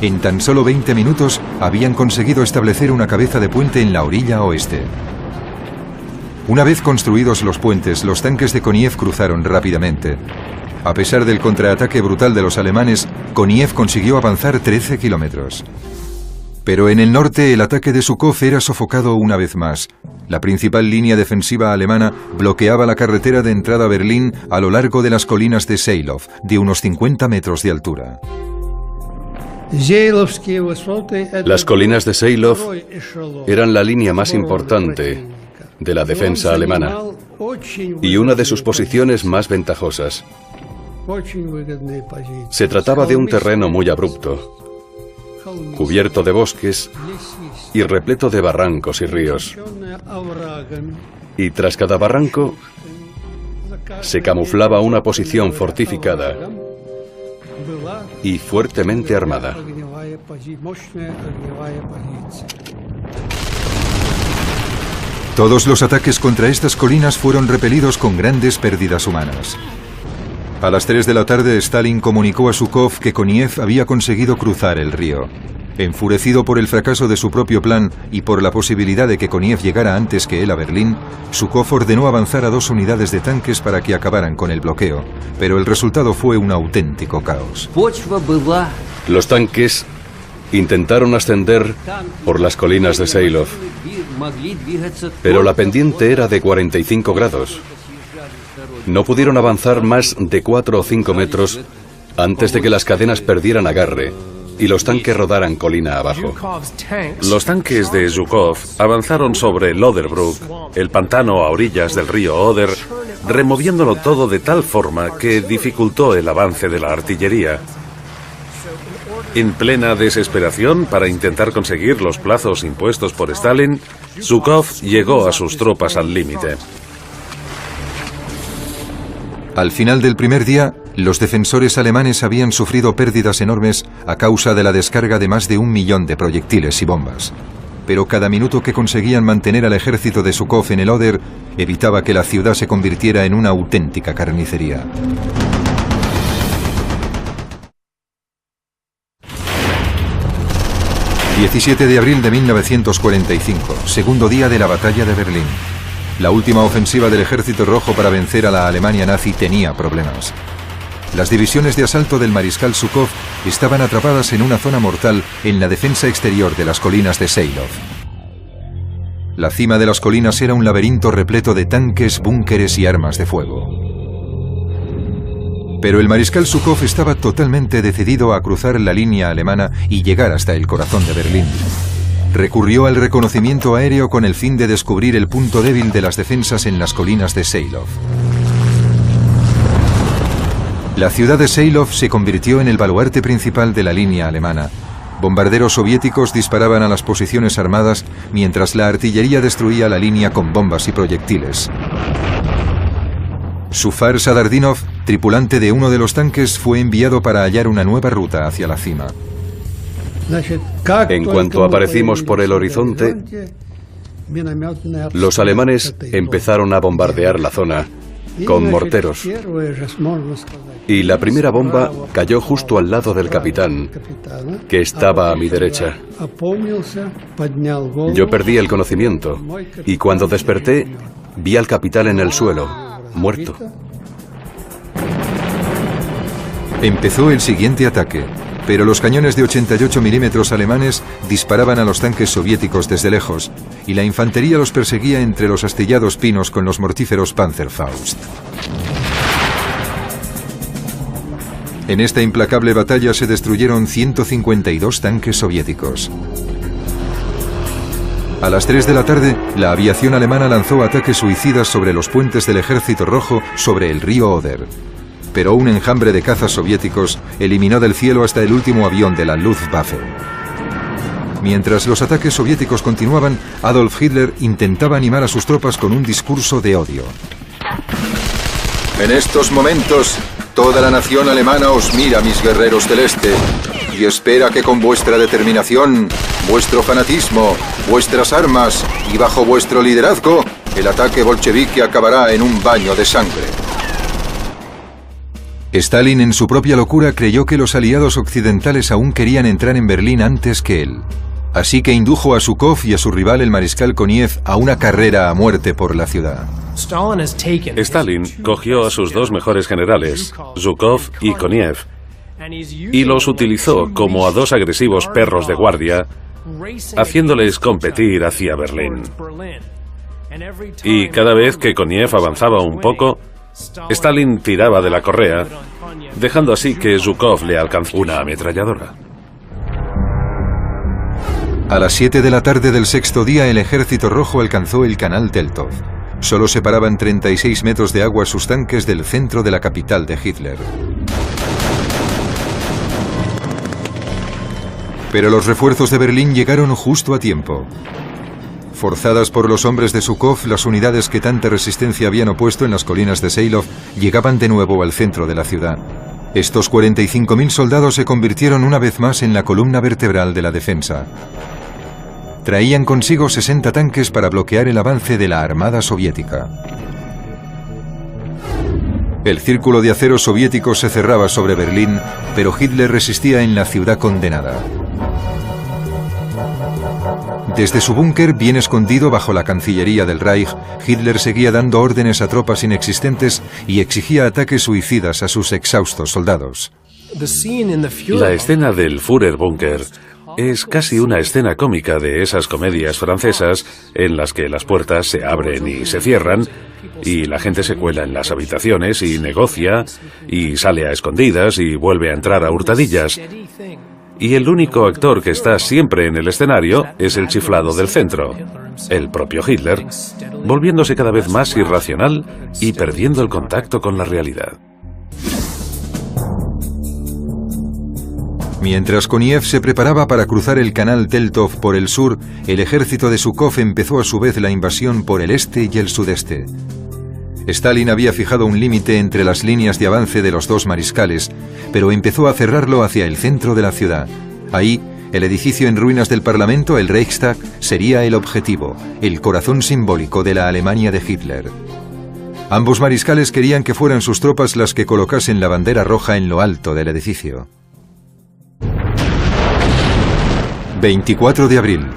En tan solo 20 minutos habían conseguido establecer una cabeza de puente en la orilla oeste. Una vez construidos los puentes, los tanques de Koniev cruzaron rápidamente. A pesar del contraataque brutal de los alemanes, Koniev consiguió avanzar 13 kilómetros. Pero en el norte el ataque de Zhukov era sofocado una vez más. La principal línea defensiva alemana bloqueaba la carretera de entrada a Berlín a lo largo de las colinas de Seilov, de unos 50 metros de altura. Las colinas de Seilov eran la línea más importante de la defensa alemana y una de sus posiciones más ventajosas. Se trataba de un terreno muy abrupto, cubierto de bosques y repleto de barrancos y ríos. Y tras cada barranco se camuflaba una posición fortificada y fuertemente armada. Todos los ataques contra estas colinas fueron repelidos con grandes pérdidas humanas. A las 3 de la tarde, Stalin comunicó a Zhukov que Koniev había conseguido cruzar el río. Enfurecido por el fracaso de su propio plan y por la posibilidad de que Koniev llegara antes que él a Berlín, Zhukov ordenó avanzar a 2 unidades de tanques para que acabaran con el bloqueo, pero el resultado fue un auténtico caos. Los tanques intentaron ascender por las colinas de Seilov, pero la pendiente era de 45 grados. No pudieron avanzar más de 4 o 5 metros antes de que las cadenas perdieran agarre y los tanques rodaran colina abajo. Los tanques de Zhukov avanzaron sobre Loderbruck, el pantano a orillas del río Oder, removiéndolo todo de tal forma que dificultó el avance de la artillería. En plena desesperación para intentar conseguir los plazos impuestos por Stalin, Zhukov llegó a sus tropas al límite. Al final del primer día, los defensores alemanes habían sufrido pérdidas enormes a causa de la descarga de más de 1 millón de proyectiles y bombas. Pero cada minuto que conseguían mantener al ejército de Zhukov en el Oder evitaba que la ciudad se convirtiera en una auténtica carnicería. ...17 de abril de 1945, segundo día de la batalla de Berlín. La última ofensiva del Ejército Rojo para vencer a la Alemania nazi tenía problemas. Las divisiones de asalto del mariscal Zhukov estaban atrapadas en una zona mortal en la defensa exterior de las colinas de Seilov. La cima de las colinas era un laberinto repleto de tanques, búnkeres y armas de fuego. Pero el mariscal Zhukov estaba totalmente decidido a cruzar la línea alemana y llegar hasta el corazón de Berlín. Recurrió al reconocimiento aéreo con el fin de descubrir el punto débil de las defensas en las colinas de Seilov. La ciudad de Seilov se convirtió en el baluarte principal de la línea alemana. Bombarderos soviéticos disparaban a las posiciones armadas mientras la artillería destruía la línea con bombas y proyectiles. Zufar Sadardinov, tripulante de uno de los tanques, fue enviado para hallar una nueva ruta hacia la cima. En cuanto aparecimos por el horizonte, los alemanes empezaron a bombardear la zona con morteros. Y la primera bomba cayó justo al lado del capitán, que estaba a mi derecha. Yo perdí el conocimiento y cuando desperté vi al capitán en el suelo, muerto. Empezó el siguiente ataque, pero los cañones de 88 milímetros alemanes disparaban a los tanques soviéticos desde lejos y la infantería los perseguía entre los astillados pinos con los mortíferos Panzerfaust. En esta implacable batalla se destruyeron 152 tanques soviéticos. A las 3 de la tarde, la aviación alemana lanzó ataques suicidas sobre los puentes del Ejército Rojo sobre el río Oder. Pero un enjambre de cazas soviéticos eliminó del cielo hasta el último avión de la Luftwaffe. Mientras los ataques soviéticos continuaban, Adolf Hitler intentaba animar a sus tropas con un discurso de odio. En estos momentos, toda la nación alemana os mira, mis guerreros del Este, y espera que con vuestra determinación, vuestro fanatismo, vuestras armas y bajo vuestro liderazgo, el ataque bolchevique acabará en un baño de sangre. Stalin, en su propia locura, creyó que los aliados occidentales aún querían entrar en Berlín antes que él. Así que indujo a Zhukov y a su rival, el mariscal Koniev, a una carrera a muerte por la ciudad. Stalin cogió a sus dos mejores generales, Zhukov y Koniev, y los utilizó como a dos agresivos perros de guardia, haciéndoles competir hacia Berlín. Y cada vez que Koniev avanzaba un poco, Stalin tiraba de la correa, dejando así que Zhukov le alcanzó una ametralladora. A las 7 de la tarde del sexto día, el Ejército Rojo alcanzó el canal Teltow. Solo separaban 36 metros de agua sus tanques del centro de la capital de Hitler. Pero los refuerzos de Berlín llegaron justo a tiempo. Forzadas por los hombres de Zhukov, las unidades que tanta resistencia habían opuesto en las colinas de Seilov llegaban de nuevo al centro de la ciudad. Estos 45.000 soldados se convirtieron una vez más en la columna vertebral de la defensa. Traían consigo 60 tanques para bloquear el avance de la armada soviética. El círculo de acero soviético se cerraba sobre Berlín, pero Hitler resistía en la ciudad condenada. Desde su búnker, bien escondido bajo la Cancillería del Reich, Hitler seguía dando órdenes a tropas inexistentes y exigía ataques suicidas a sus exhaustos soldados. La escena del Führerbunker es casi una escena cómica de esas comedias francesas en las que las puertas se abren y se cierran y la gente se cuela en las habitaciones y negocia y sale a escondidas y vuelve a entrar a hurtadillas. Y el único actor que está siempre en el escenario es el chiflado del centro, el propio Hitler, volviéndose cada vez más irracional y perdiendo el contacto con la realidad. Mientras Koniev se preparaba para cruzar el canal Teltov por el sur, el ejército de Zhukov empezó a su vez la invasión por el este y el sudeste. Stalin había fijado un límite entre las líneas de avance de los dos mariscales, pero empezó a cerrarlo hacia el centro de la ciudad. Ahí, el edificio en ruinas del Parlamento, el Reichstag, sería el objetivo, el corazón simbólico de la Alemania de Hitler. Ambos mariscales querían que fueran sus tropas las que colocasen la bandera roja en lo alto del edificio. 24 de abril.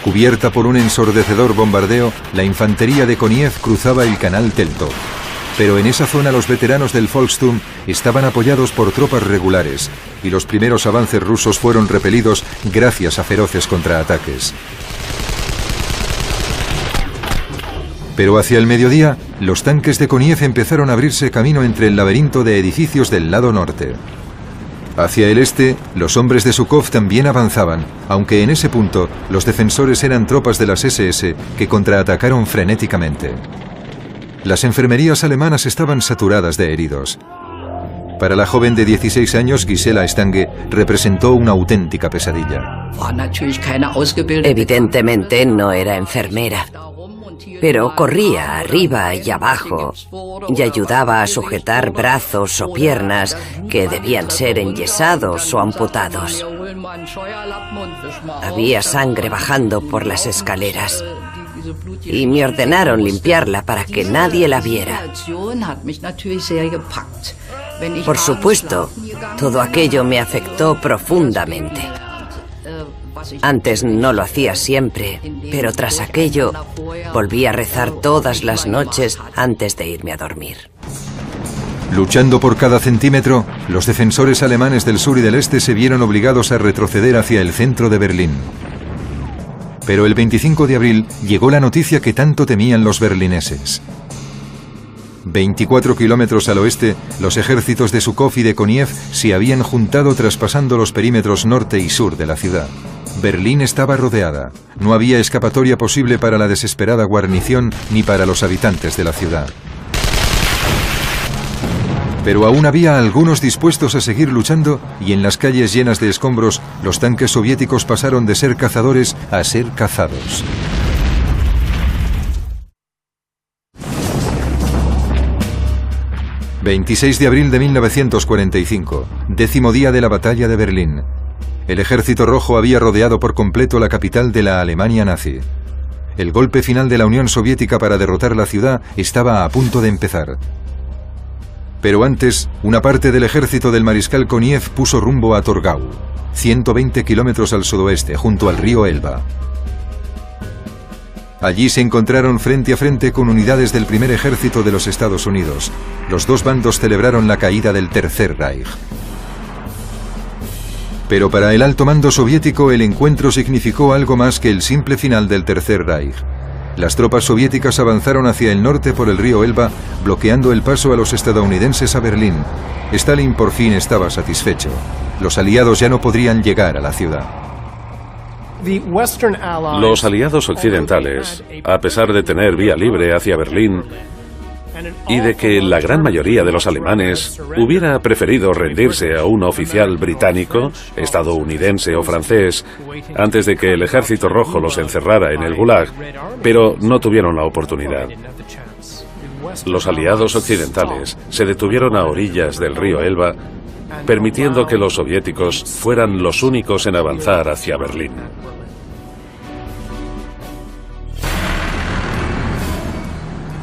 Cubierta por un ensordecedor bombardeo, la infantería de Koniev cruzaba el canal Teltov. Pero en esa zona los veteranos del Volksturm estaban apoyados por tropas regulares y los primeros avances rusos fueron repelidos gracias a feroces contraataques. Pero hacia el mediodía, los tanques de Koniev empezaron a abrirse camino entre el laberinto de edificios del lado norte. Hacia el este, los hombres de Zhukov también avanzaban, aunque en ese punto los defensores eran tropas de las SS que contraatacaron frenéticamente. Las enfermerías alemanas estaban saturadas de heridos. Para la joven de 16 años, Gisela Stange, representó una auténtica pesadilla. Evidentemente no era enfermera, pero corría arriba y abajo y ayudaba a sujetar brazos o piernas que debían ser enyesados o amputados. Había sangre bajando por las escaleras y me ordenaron limpiarla para que nadie la viera. Por supuesto, todo aquello me afectó profundamente. Antes no lo hacía siempre, pero tras aquello volví a rezar todas las noches antes de irme a dormir. Luchando por cada centímetro, los defensores alemanes del sur y del este se vieron obligados a retroceder hacia el centro de Berlín. Pero el 25 de abril llegó la noticia que tanto temían los berlineses. 24 kilómetros al oeste, los ejércitos de Zhukov y de Koniev se habían juntado traspasando los perímetros norte y sur de la ciudad. Berlín estaba rodeada. No había escapatoria posible para la desesperada guarnición ni para los habitantes de la ciudad. Pero aún había algunos dispuestos a seguir luchando y en las calles llenas de escombros, los tanques soviéticos pasaron de ser cazadores a ser cazados. ...26 de abril de 1945... ...10º día de la batalla de Berlín. El ejército rojo había rodeado por completo la capital de la Alemania nazi. El golpe final de la Unión Soviética para derrotar la ciudad estaba a punto de empezar. Pero antes, una parte del ejército del mariscal Koniev puso rumbo a Torgau, 120 kilómetros al sudoeste, junto al río Elba. Allí se encontraron frente a frente con unidades del primer ejército de los Estados Unidos. Los dos bandos celebraron la caída del Tercer Reich. Pero para el alto mando soviético el encuentro significó algo más que el simple final del Tercer Reich. Las tropas soviéticas avanzaron hacia el norte por el río Elba, bloqueando el paso a los estadounidenses a Berlín. Stalin por fin estaba satisfecho. Los aliados ya no podrían llegar a la ciudad. Los aliados occidentales, a pesar de tener vía libre hacia Berlín y de que la gran mayoría de los alemanes hubiera preferido rendirse a un oficial británico, estadounidense o francés antes de que el ejército rojo los encerrara en el Gulag, pero no tuvieron la oportunidad. Los aliados occidentales se detuvieron a orillas del río Elba, permitiendo que los soviéticos fueran los únicos en avanzar hacia Berlín.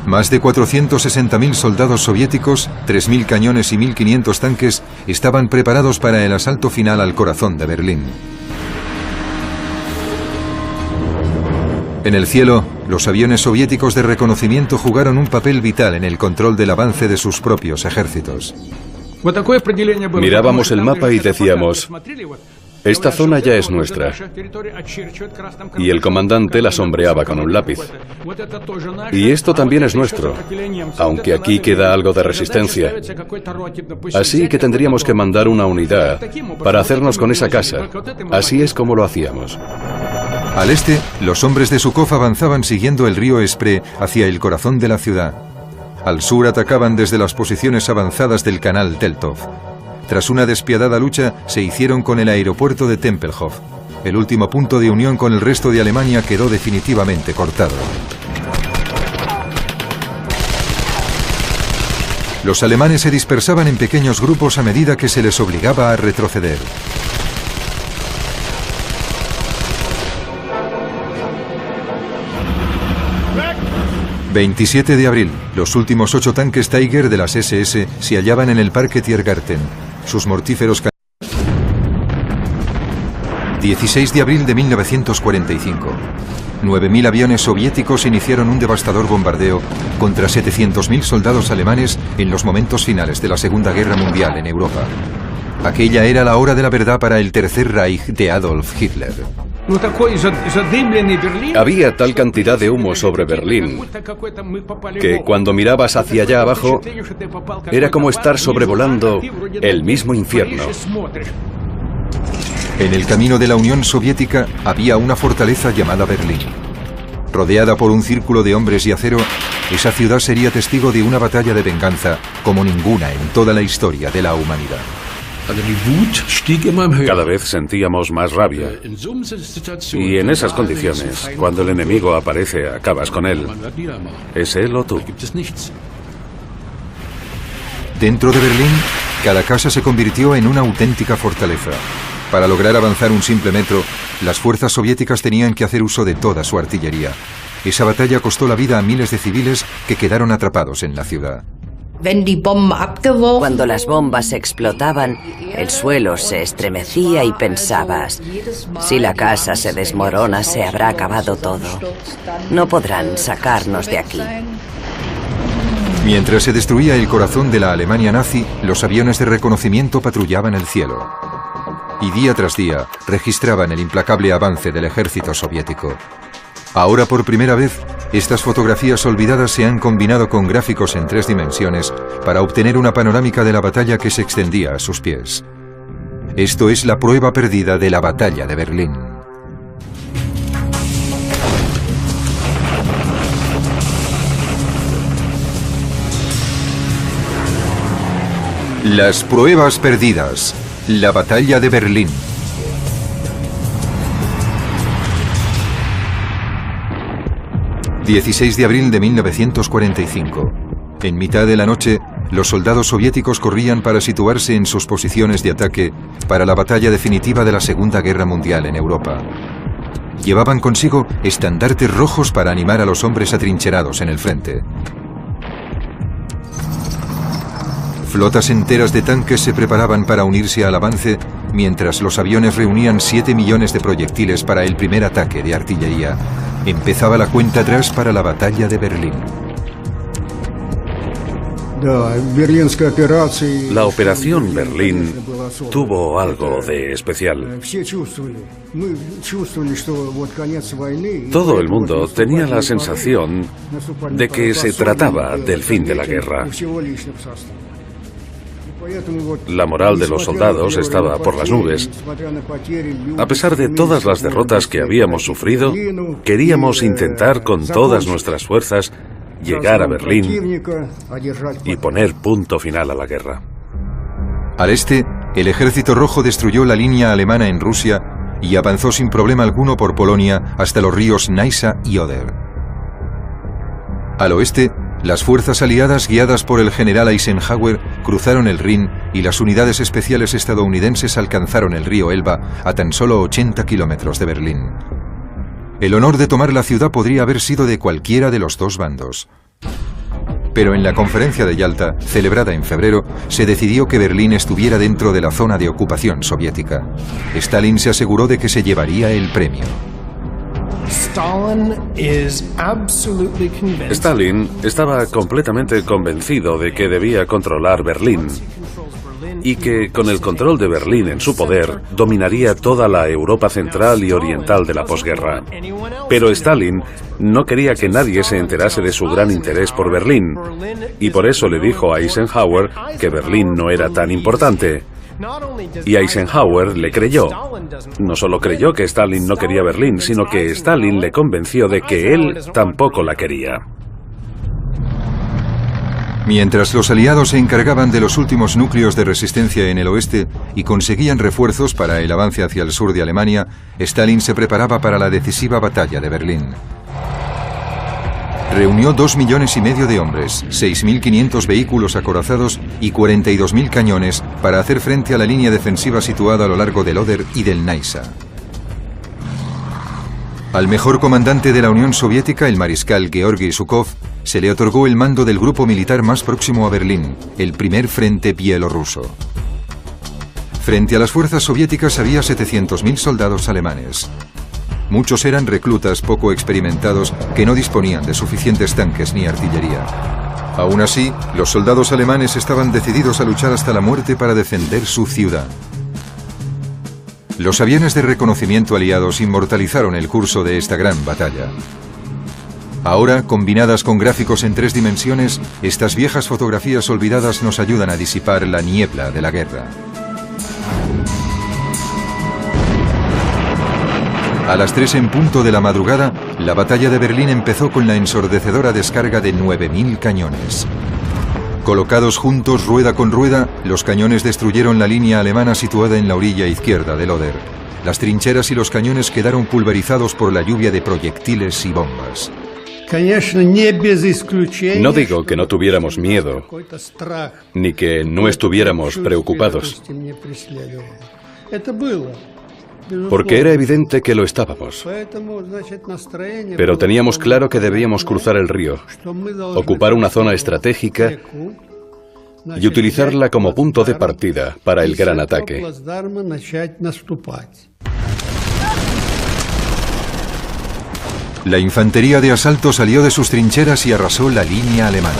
Más de 460.000 soldados soviéticos, 3.000 cañones y 1.500 tanques estaban preparados para el asalto final al corazón de Berlín. En el cielo, los aviones soviéticos de reconocimiento jugaron un papel vital en el control del avance de sus propios ejércitos. Mirábamos el mapa y decíamos: esta zona ya es nuestra. Y el comandante la sombreaba con un lápiz. Y esto también es nuestro, aunque aquí queda algo de resistencia. Así que tendríamos que mandar una unidad para hacernos con esa casa. Así es como lo hacíamos. Al este, los hombres de Zhukov avanzaban siguiendo el río Spree hacia el corazón de la ciudad. Al sur atacaban desde las posiciones avanzadas del canal Teltov. tras una despiadada lucha, se hicieron con el aeropuerto de Tempelhof. El último punto de unión con el resto de Alemania quedó definitivamente cortado. Los alemanes se dispersaban en pequeños grupos a medida que se les obligaba a retroceder. ...27 de abril... los últimos 8 tanques Tiger de las SS se hallaban en el Parque Tiergarten. Sus mortíferos... 16 de abril de 1945... 9.000 aviones soviéticos iniciaron un devastador bombardeo contra 700.000 soldados alemanes en los momentos finales de la Segunda Guerra Mundial en Europa. Aquella era la hora de la verdad para el Tercer Reich de Adolf Hitler. Había tal cantidad de humo sobre Berlín que cuando mirabas hacia allá abajo era como estar sobrevolando el mismo infierno. En el camino de la Unión Soviética había una fortaleza llamada Berlín. Rodeada por un círculo de hombres y acero, esa ciudad sería testigo de una batalla de venganza como ninguna en toda la historia de la humanidad. Cada vez sentíamos más rabia. Y en esas condiciones, cuando el enemigo aparece, acabas con él. ¿Es él o tú? Dentro de Berlín, cada casa se convirtió en una auténtica fortaleza. Para lograr avanzar un simple metro, las fuerzas soviéticas tenían que hacer uso de toda su artillería. Esa batalla costó la vida a miles de civiles que quedaron atrapados en la ciudad. Cuando las bombas explotaban, el suelo se estremecía y pensabas, si la casa se desmorona, se habrá acabado todo. No podrán sacarnos de aquí. Mientras se destruía el corazón de la Alemania nazi, los aviones de reconocimiento patrullaban el cielo. Y día tras día registraban el implacable avance del ejército soviético. Ahora por primera vez, estas fotografías olvidadas se han combinado con gráficos en 3 dimensiones para obtener una panorámica de la batalla que se extendía a sus pies. Esto es la prueba perdida de la batalla de Berlín. Las pruebas perdidas. La batalla de Berlín. ...16 de abril de 1945... En mitad de la noche, los soldados soviéticos corrían para situarse en sus posiciones de ataque... ...para la batalla definitiva de la Segunda Guerra Mundial en Europa. Llevaban consigo estandartes rojos para animar a los hombres atrincherados en el frente. Flotas enteras de tanques se preparaban para unirse al avance, mientras los aviones reunían 7 millones de proyectiles para el primer ataque de artillería. Empezaba la cuenta atrás para la batalla de Berlín. La operación Berlín tuvo algo de especial. Todo el mundo tenía la sensación de que se trataba del fin de la guerra. La moral de los soldados estaba por las nubes. A pesar de todas las derrotas que habíamos sufrido, queríamos intentar con todas nuestras fuerzas llegar a Berlín y poner punto final a la guerra. Al este, el Ejército Rojo destruyó la línea alemana en Rusia y avanzó sin problema alguno por Polonia hasta los ríos Neisa y Oder. Al oeste, las fuerzas aliadas guiadas por el general Eisenhower cruzaron el Rin y las unidades especiales estadounidenses alcanzaron el río Elba a tan solo 80 kilómetros de Berlín. El honor de tomar la ciudad podría haber sido de cualquiera de los dos bandos. Pero en la conferencia de Yalta, celebrada en febrero, se decidió que Berlín estuviera dentro de la zona de ocupación soviética. Stalin se aseguró de que se llevaría el premio. Stalin estaba completamente convencido de que debía controlar Berlín y que con el control de Berlín en su poder dominaría toda la Europa central y oriental de la posguerra. Pero Stalin no quería que nadie se enterase de su gran interés por Berlín y por eso le dijo a Eisenhower que Berlín no era tan importante. Y Eisenhower le creyó. No solo creyó que Stalin no quería Berlín, sino que Stalin le convenció de que él tampoco la quería. Mientras los aliados se encargaban de los últimos núcleos de resistencia en el oeste y conseguían refuerzos para el avance hacia el sur de Alemania, Stalin se preparaba para la decisiva batalla de Berlín. Reunió 2,5 millones de hombres, 6.500 vehículos acorazados y 42.000 cañones para hacer frente a la línea defensiva situada a lo largo del Oder y del Neisse. Al mejor comandante de la Unión Soviética, el mariscal Georgi Zhukov, se le otorgó el mando del grupo militar más próximo a Berlín, el primer frente bielorruso. Frente a las fuerzas soviéticas había 700.000 soldados alemanes. Muchos eran reclutas poco experimentados que no disponían de suficientes tanques ni artillería. Aún así, los soldados alemanes estaban decididos a luchar hasta la muerte para defender su ciudad. Los aviones de reconocimiento aliados inmortalizaron el curso de esta gran batalla. Ahora, combinadas con gráficos en 3 dimensiones, estas viejas fotografías olvidadas nos ayudan a disipar la niebla de la guerra. A las 3 en punto de la madrugada, la batalla de Berlín empezó con la ensordecedora descarga de 9.000 cañones. Colocados juntos rueda con rueda, los cañones destruyeron la línea alemana situada en la orilla izquierda del Oder. Las trincheras y los cañones quedaron pulverizados por la lluvia de proyectiles y bombas. No digo que no tuviéramos miedo, ni que no estuviéramos preocupados, porque era evidente que lo estábamos. Pero teníamos claro que debíamos cruzar el río, ocupar una zona estratégica y utilizarla como punto de partida para el gran ataque. La infantería de asalto salió de sus trincheras y arrasó la línea alemana.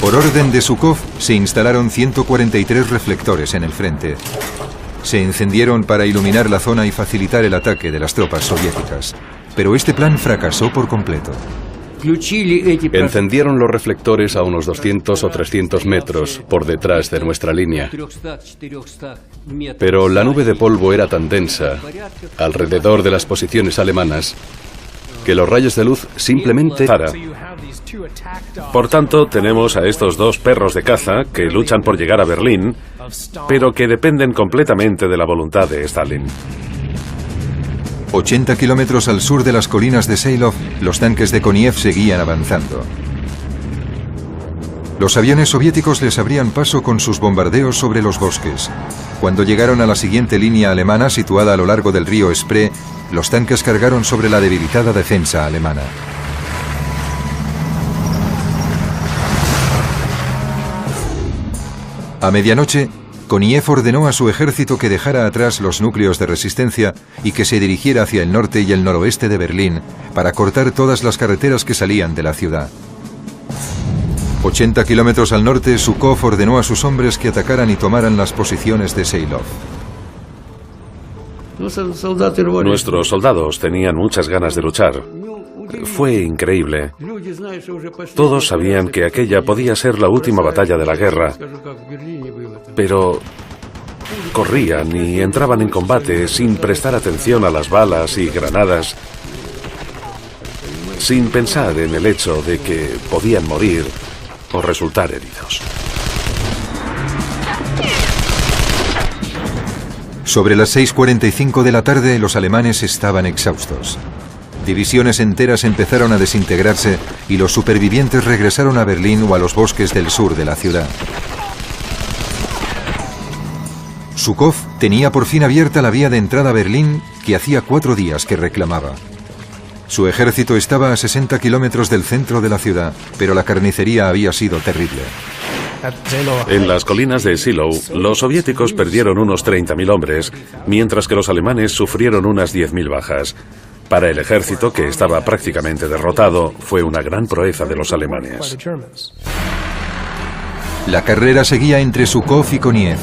Por orden de Zhukov, se instalaron 143 reflectores en el frente. Se encendieron para iluminar la zona y facilitar el ataque de las tropas soviéticas. Pero este plan fracasó por completo. Encendieron los reflectores a unos 200 o 300 metros por detrás de nuestra línea. Pero la nube de polvo era tan densa alrededor de las posiciones alemanas que los rayos de luz simplemente... Por tanto, tenemos a estos 2 perros de caza que luchan por llegar a Berlín, pero que dependen completamente de la voluntad de Stalin. 80 kilómetros al sur de las colinas de Seilov, los tanques de Koniev seguían avanzando. Los aviones soviéticos les abrían paso con sus bombardeos sobre los bosques. Cuando llegaron a la siguiente línea alemana, situada a lo largo del río Spree, los tanques cargaron sobre la debilitada defensa alemana. A medianoche, Koniev ordenó a su ejército que dejara atrás los núcleos de resistencia y que se dirigiera hacia el norte y el noroeste de Berlín para cortar todas las carreteras que salían de la ciudad. 80 kilómetros al norte, Zhukov ordenó a sus hombres que atacaran y tomaran las posiciones de Seilov. Nuestros soldados tenían muchas ganas de luchar. Fue increíble. Todos sabían que aquella podía ser la última batalla de la guerra, pero corrían y entraban en combate sin prestar atención a las balas y granadas, sin pensar en el hecho de que podían morir o resultar heridos. Sobre las 6:45 de la tarde, los alemanes estaban exhaustos. Divisiones enteras empezaron a desintegrarse y los supervivientes regresaron a Berlín o a los bosques del sur de la ciudad. Zhukov tenía por fin abierta la vía de entrada a Berlín que hacía 4 días que reclamaba. Su ejército estaba a 60 kilómetros del centro de la ciudad, pero la carnicería había sido terrible. En las colinas de Seelow, los soviéticos perdieron unos 30.000 hombres, mientras que los alemanes sufrieron unas 10.000 bajas. Para el ejército, que estaba prácticamente derrotado, fue una gran proeza de los alemanes. La carrera seguía entre Zhukov y Koniev.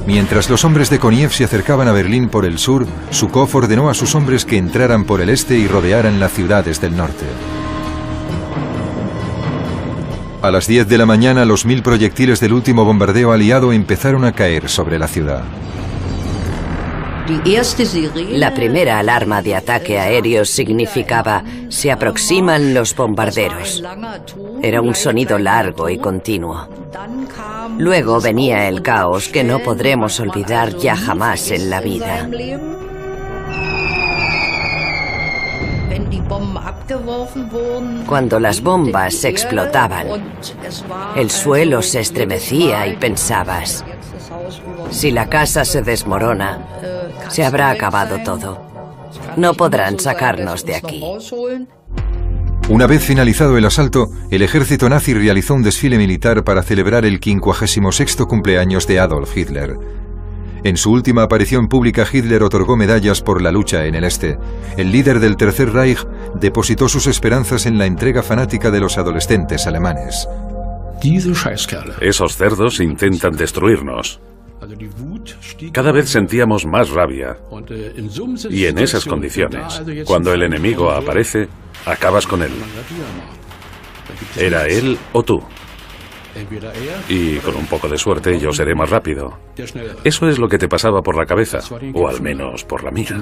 Mientras los hombres de Koniev se acercaban a Berlín por el sur, Zhukov ordenó a sus hombres que entraran por el este y rodearan la ciudad desde el norte. A las 10 de la mañana, los 1000 proyectiles del último bombardeo aliado empezaron a caer sobre la ciudad. La primera alarma de ataque aéreo significaba "se aproximan los bombarderos". Era un sonido largo y continuo. Luego venía el caos que no podremos olvidar ya jamás en la vida. Cuando las bombas explotaban, el suelo se estremecía y pensabas: si la casa se desmorona, se habrá acabado todo. No podrán sacarnos de aquí. Una vez finalizado el asalto, el ejército nazi realizó un desfile militar para celebrar el 56º cumpleaños de Adolf Hitler. En su última aparición pública, Hitler otorgó medallas por la lucha en el este. El líder del Tercer Reich depositó sus esperanzas en la entrega fanática de los adolescentes alemanes. Esos cerdos intentan destruirnos. Cada vez sentíamos más rabia. Y en esas condiciones, cuando el enemigo aparece, acabas con él. Era él o tú. Y con un poco de suerte yo seré más rápido. Eso es lo que te pasaba por la cabeza, o al menos por la mía.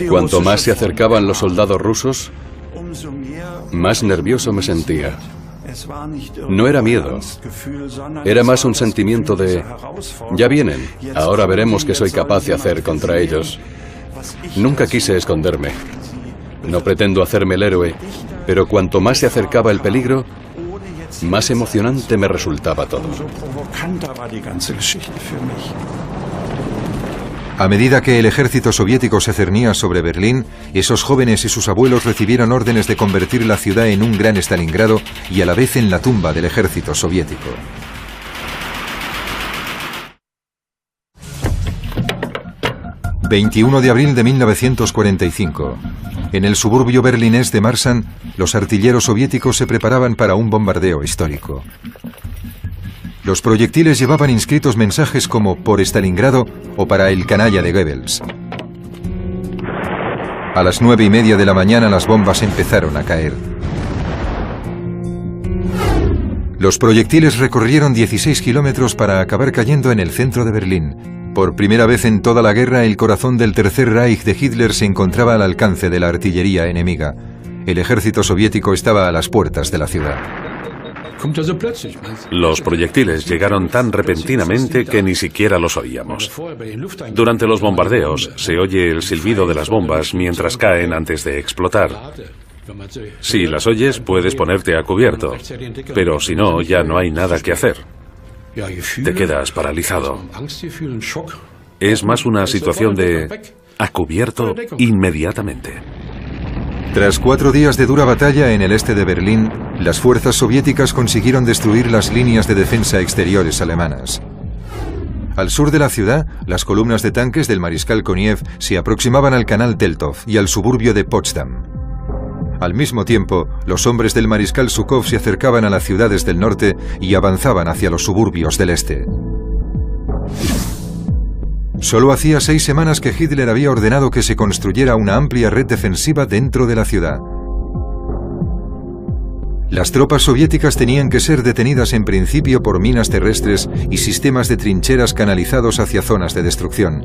Cuanto más se acercaban los soldados rusos, más nervioso me sentía. No era miedo, era más un sentimiento de: ya vienen, ahora veremos qué soy capaz de hacer contra ellos. Nunca quise esconderme. No pretendo hacerme el héroe, pero cuanto más se acercaba el peligro, más emocionante me resultaba todo. A medida que el ejército soviético se cernía sobre Berlín, esos jóvenes y sus abuelos recibieron órdenes de convertir la ciudad en un gran Stalingrado y a la vez en la tumba del ejército soviético. ...21 de abril de 1945... En el suburbio berlinés de Marsan, los artilleros soviéticos se preparaban para un bombardeo histórico. Los proyectiles llevaban inscritos mensajes como "por Stalingrado" o "para el canalla de Goebbels". A las 9:30 de la mañana las bombas empezaron a caer. Los proyectiles recorrieron 16 kilómetros para acabar cayendo en el centro de Berlín. Por primera vez en toda la guerra, el corazón del Tercer Reich de Hitler se encontraba al alcance de la artillería enemiga. El ejército soviético estaba a las puertas de la ciudad. Los proyectiles llegaron tan repentinamente que ni siquiera los oíamos. Durante los bombardeos se oye el silbido de las bombas mientras caen antes de explotar. Si las oyes, puedes ponerte a cubierto, pero si no, ya no hay nada que hacer. Te quedas paralizado. Es más una situación de "a cubierto inmediatamente". Tras 4 días de dura batalla en el este de Berlín, las fuerzas soviéticas consiguieron destruir las líneas de defensa exteriores alemanas. Al sur de la ciudad, las columnas de tanques del mariscal Koniev se aproximaban al canal Teltov y al suburbio de Potsdam. Al mismo tiempo, los hombres del mariscal Zhukov se acercaban a las ciudades del norte y avanzaban hacia los suburbios del este. Solo hacía 6 semanas que Hitler había ordenado que se construyera una amplia red defensiva dentro de la ciudad. Las tropas soviéticas tenían que ser detenidas en principio por minas terrestres y sistemas de trincheras canalizados hacia zonas de destrucción.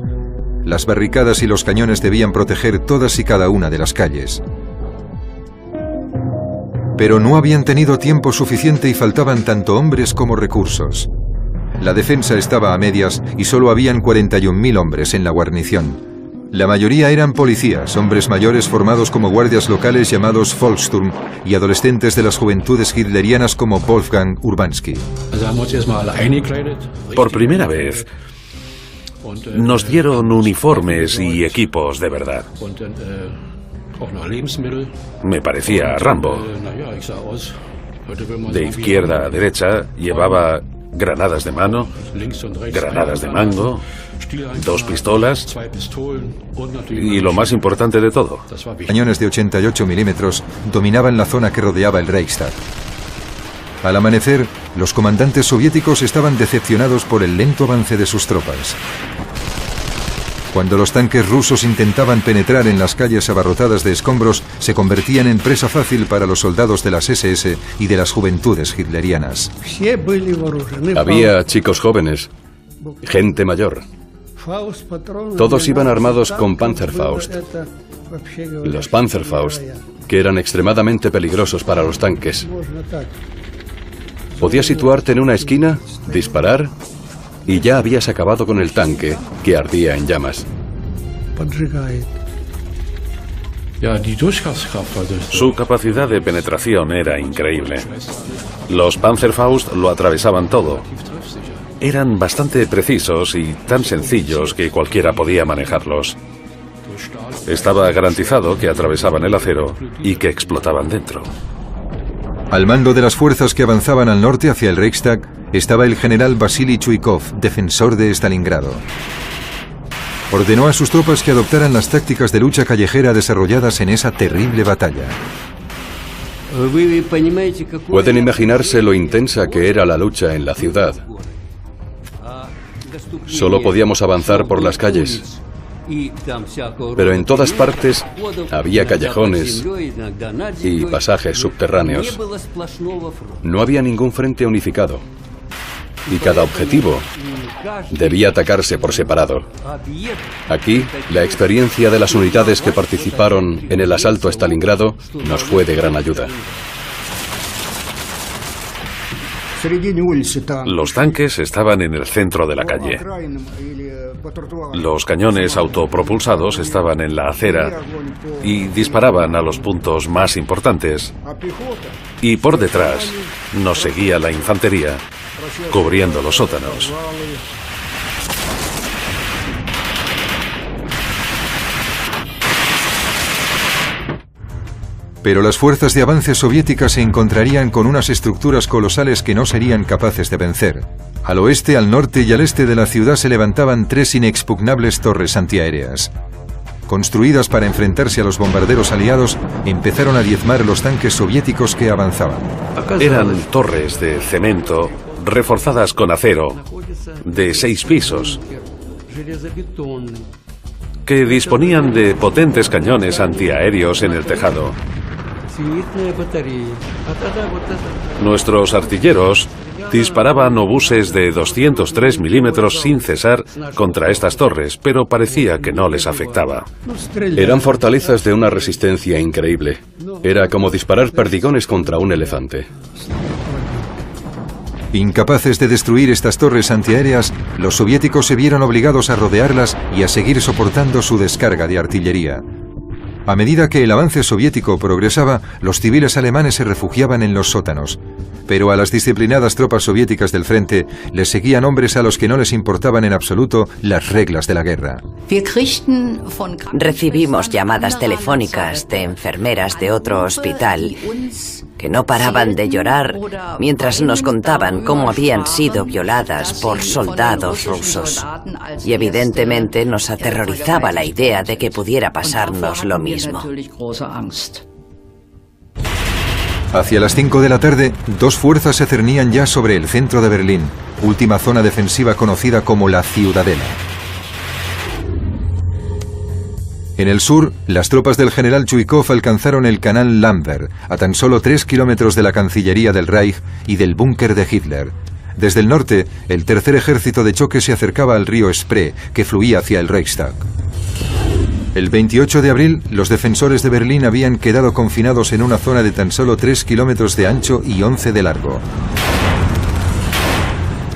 Las barricadas y los cañones debían proteger todas y cada una de las calles. Pero no habían tenido tiempo suficiente y faltaban tanto hombres como recursos. La defensa estaba a medias y solo habían 41.000 hombres en la guarnición. La mayoría eran policías, hombres mayores formados como guardias locales llamados Volkssturm y adolescentes de las juventudes hitlerianas como Wolfgang Urbanski. Por primera vez, nos dieron uniformes y equipos de verdad. Me parecía Rambo. De izquierda a derecha llevaba granadas de mano, granadas de mango, 2 pistolas y lo más importante de todo, cañones de 88 milímetros dominaban la zona que rodeaba el Reichstag. Al amanecer, los comandantes soviéticos estaban decepcionados por el lento avance de sus tropas. Cuando los tanques rusos intentaban penetrar en las calles abarrotadas de escombros, se convertían en presa fácil para los soldados de las SS y de las juventudes hitlerianas. Había chicos jóvenes, gente mayor, Todos iban armados con Panzerfaust. Los Panzerfaust, que eran extremadamente peligrosos para los tanques. Podías situarte en una esquina, disparar, y ya habías acabado con el tanque, que ardía en llamas. Su capacidad de penetración era increíble. Los Panzerfaust lo atravesaban todo. Eran bastante precisos y tan sencillos que cualquiera podía manejarlos. Estaba garantizado que atravesaban el acero y que explotaban dentro. Al mando de las fuerzas que avanzaban al norte hacia el Reichstag estaba el general Vasily Chuikov, defensor de Stalingrado. Ordenó a sus tropas que adoptaran las tácticas de lucha callejera desarrolladas en esa terrible batalla. Pueden imaginarse lo intensa que era la lucha en la ciudad. Solo podíamos avanzar por las calles. Pero en todas partes había callejones y pasajes subterráneos. No había ningún frente unificado. Y cada objetivo debía atacarse por separado. Aquí, la experiencia de las unidades que participaron en el asalto a Stalingrado nos fue de gran ayuda. Los tanques estaban en el centro de la calle. Los cañones autopropulsados estaban en la acera y disparaban a los puntos más importantes. Y por detrás nos seguía la infantería, cubriendo los sótanos. Pero las fuerzas de avance soviéticas se encontrarían con unas estructuras colosales que no serían capaces de vencer. Al oeste, al norte y al este de la ciudad se levantaban 3 inexpugnables torres antiaéreas. Construidas para enfrentarse a los bombarderos aliados, empezaron a diezmar los tanques soviéticos que avanzaban. Eran torres de cemento reforzadas con acero, de 6 pisos, que disponían de potentes cañones antiaéreos en el tejado. Nuestros artilleros disparaban obuses de 203 milímetros sin cesar contra estas torres, pero parecía que no les afectaba. Eran fortalezas de una resistencia increíble. Era como disparar perdigones contra un elefante. Incapaces de destruir estas torres antiaéreas, los soviéticos se vieron obligados a rodearlas y a seguir soportando su descarga de artillería. A medida que el avance soviético progresaba, los civiles alemanes se refugiaban en los sótanos. Pero a las disciplinadas tropas soviéticas del frente les seguían hombres a los que no les importaban en absoluto las reglas de la guerra. Recibimos llamadas telefónicas de enfermeras de otro hospital que no paraban de llorar mientras nos contaban cómo habían sido violadas por soldados rusos. Y evidentemente nos aterrorizaba la idea de que pudiera pasarnos lo mismo. Hacia las 5 de la tarde, 2 fuerzas se cernían ya sobre el centro de Berlín, última zona defensiva conocida como la Ciudadela. En el sur, las tropas del general Chuikov alcanzaron el canal Lambert, a tan solo 3 kilómetros de la Cancillería del Reich y del búnker de Hitler. Desde el norte, el tercer ejército de choque se acercaba al río Spree, que fluía hacia el Reichstag. El 28 de abril, los defensores de Berlín habían quedado confinados en una zona de tan solo 3 kilómetros de ancho y 11 de largo.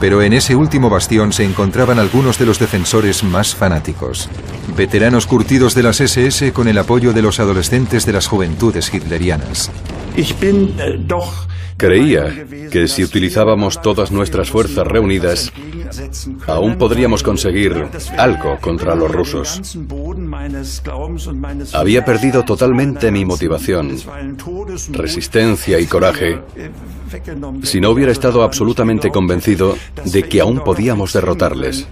Pero en ese último bastión se encontraban algunos de los defensores más fanáticos. Veteranos curtidos de las SS con el apoyo de los adolescentes de las juventudes hitlerianas. Creía que si utilizábamos todas nuestras fuerzas reunidas, aún podríamos conseguir algo contra los rusos. Había perdido totalmente mi motivación, resistencia y coraje si no hubiera estado absolutamente convencido de que aún podíamos derrotarles.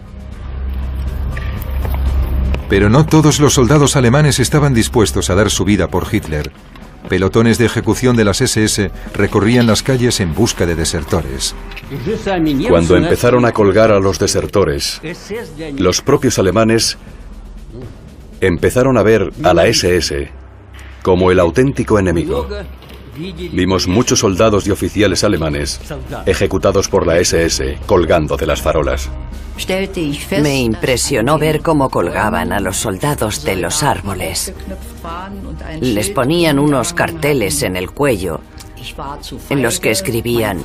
Pero no todos los soldados alemanes estaban dispuestos a dar su vida por Hitler. Pelotones de ejecución de las SS recorrían las calles en busca de desertores. Cuando empezaron a colgar a los desertores, los propios alemanes empezaron a ver a la SS como el auténtico enemigo. vimos muchos soldados y oficiales alemanes ejecutados por la SS colgando de las farolas. Me impresionó ver cómo colgaban a los soldados de los árboles. Les ponían unos carteles en el cuello en los que escribían: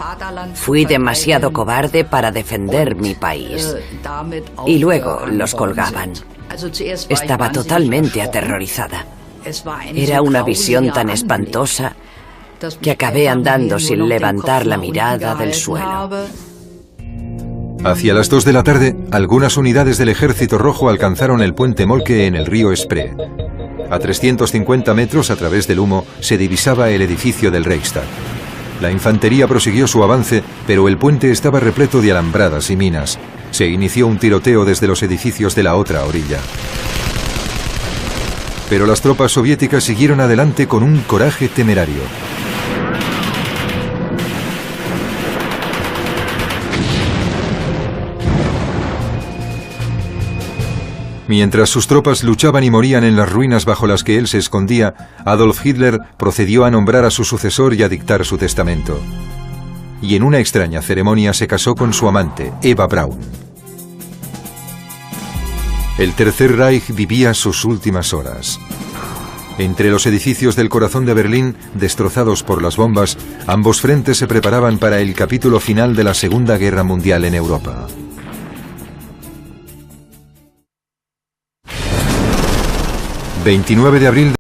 fui demasiado cobarde para defender mi país. Y luego los colgaban. Estaba totalmente aterrorizada. Era una visión tan espantosa que acabé andando sin levantar la mirada del suelo. Hacia las 2 de la tarde, algunas unidades del Ejército Rojo alcanzaron el puente Moltke en el río Spree. A 350 metros a través del humo se divisaba el edificio del Reichstag. La infantería prosiguió su avance, pero el puente estaba repleto de alambradas y minas. Se inició un tiroteo desde los edificios de la otra orilla. Pero las tropas soviéticas siguieron adelante con un coraje temerario. Mientras sus tropas luchaban y morían en las ruinas bajo las que él se escondía, Adolf Hitler procedió a nombrar a su sucesor y a dictar su testamento. Y en una extraña ceremonia se casó con su amante, Eva Braun. El Tercer Reich vivía sus últimas horas. Entre los edificios del corazón de Berlín, destrozados por las bombas, ambos frentes se preparaban para el capítulo final de la Segunda Guerra Mundial en Europa. 29 de abril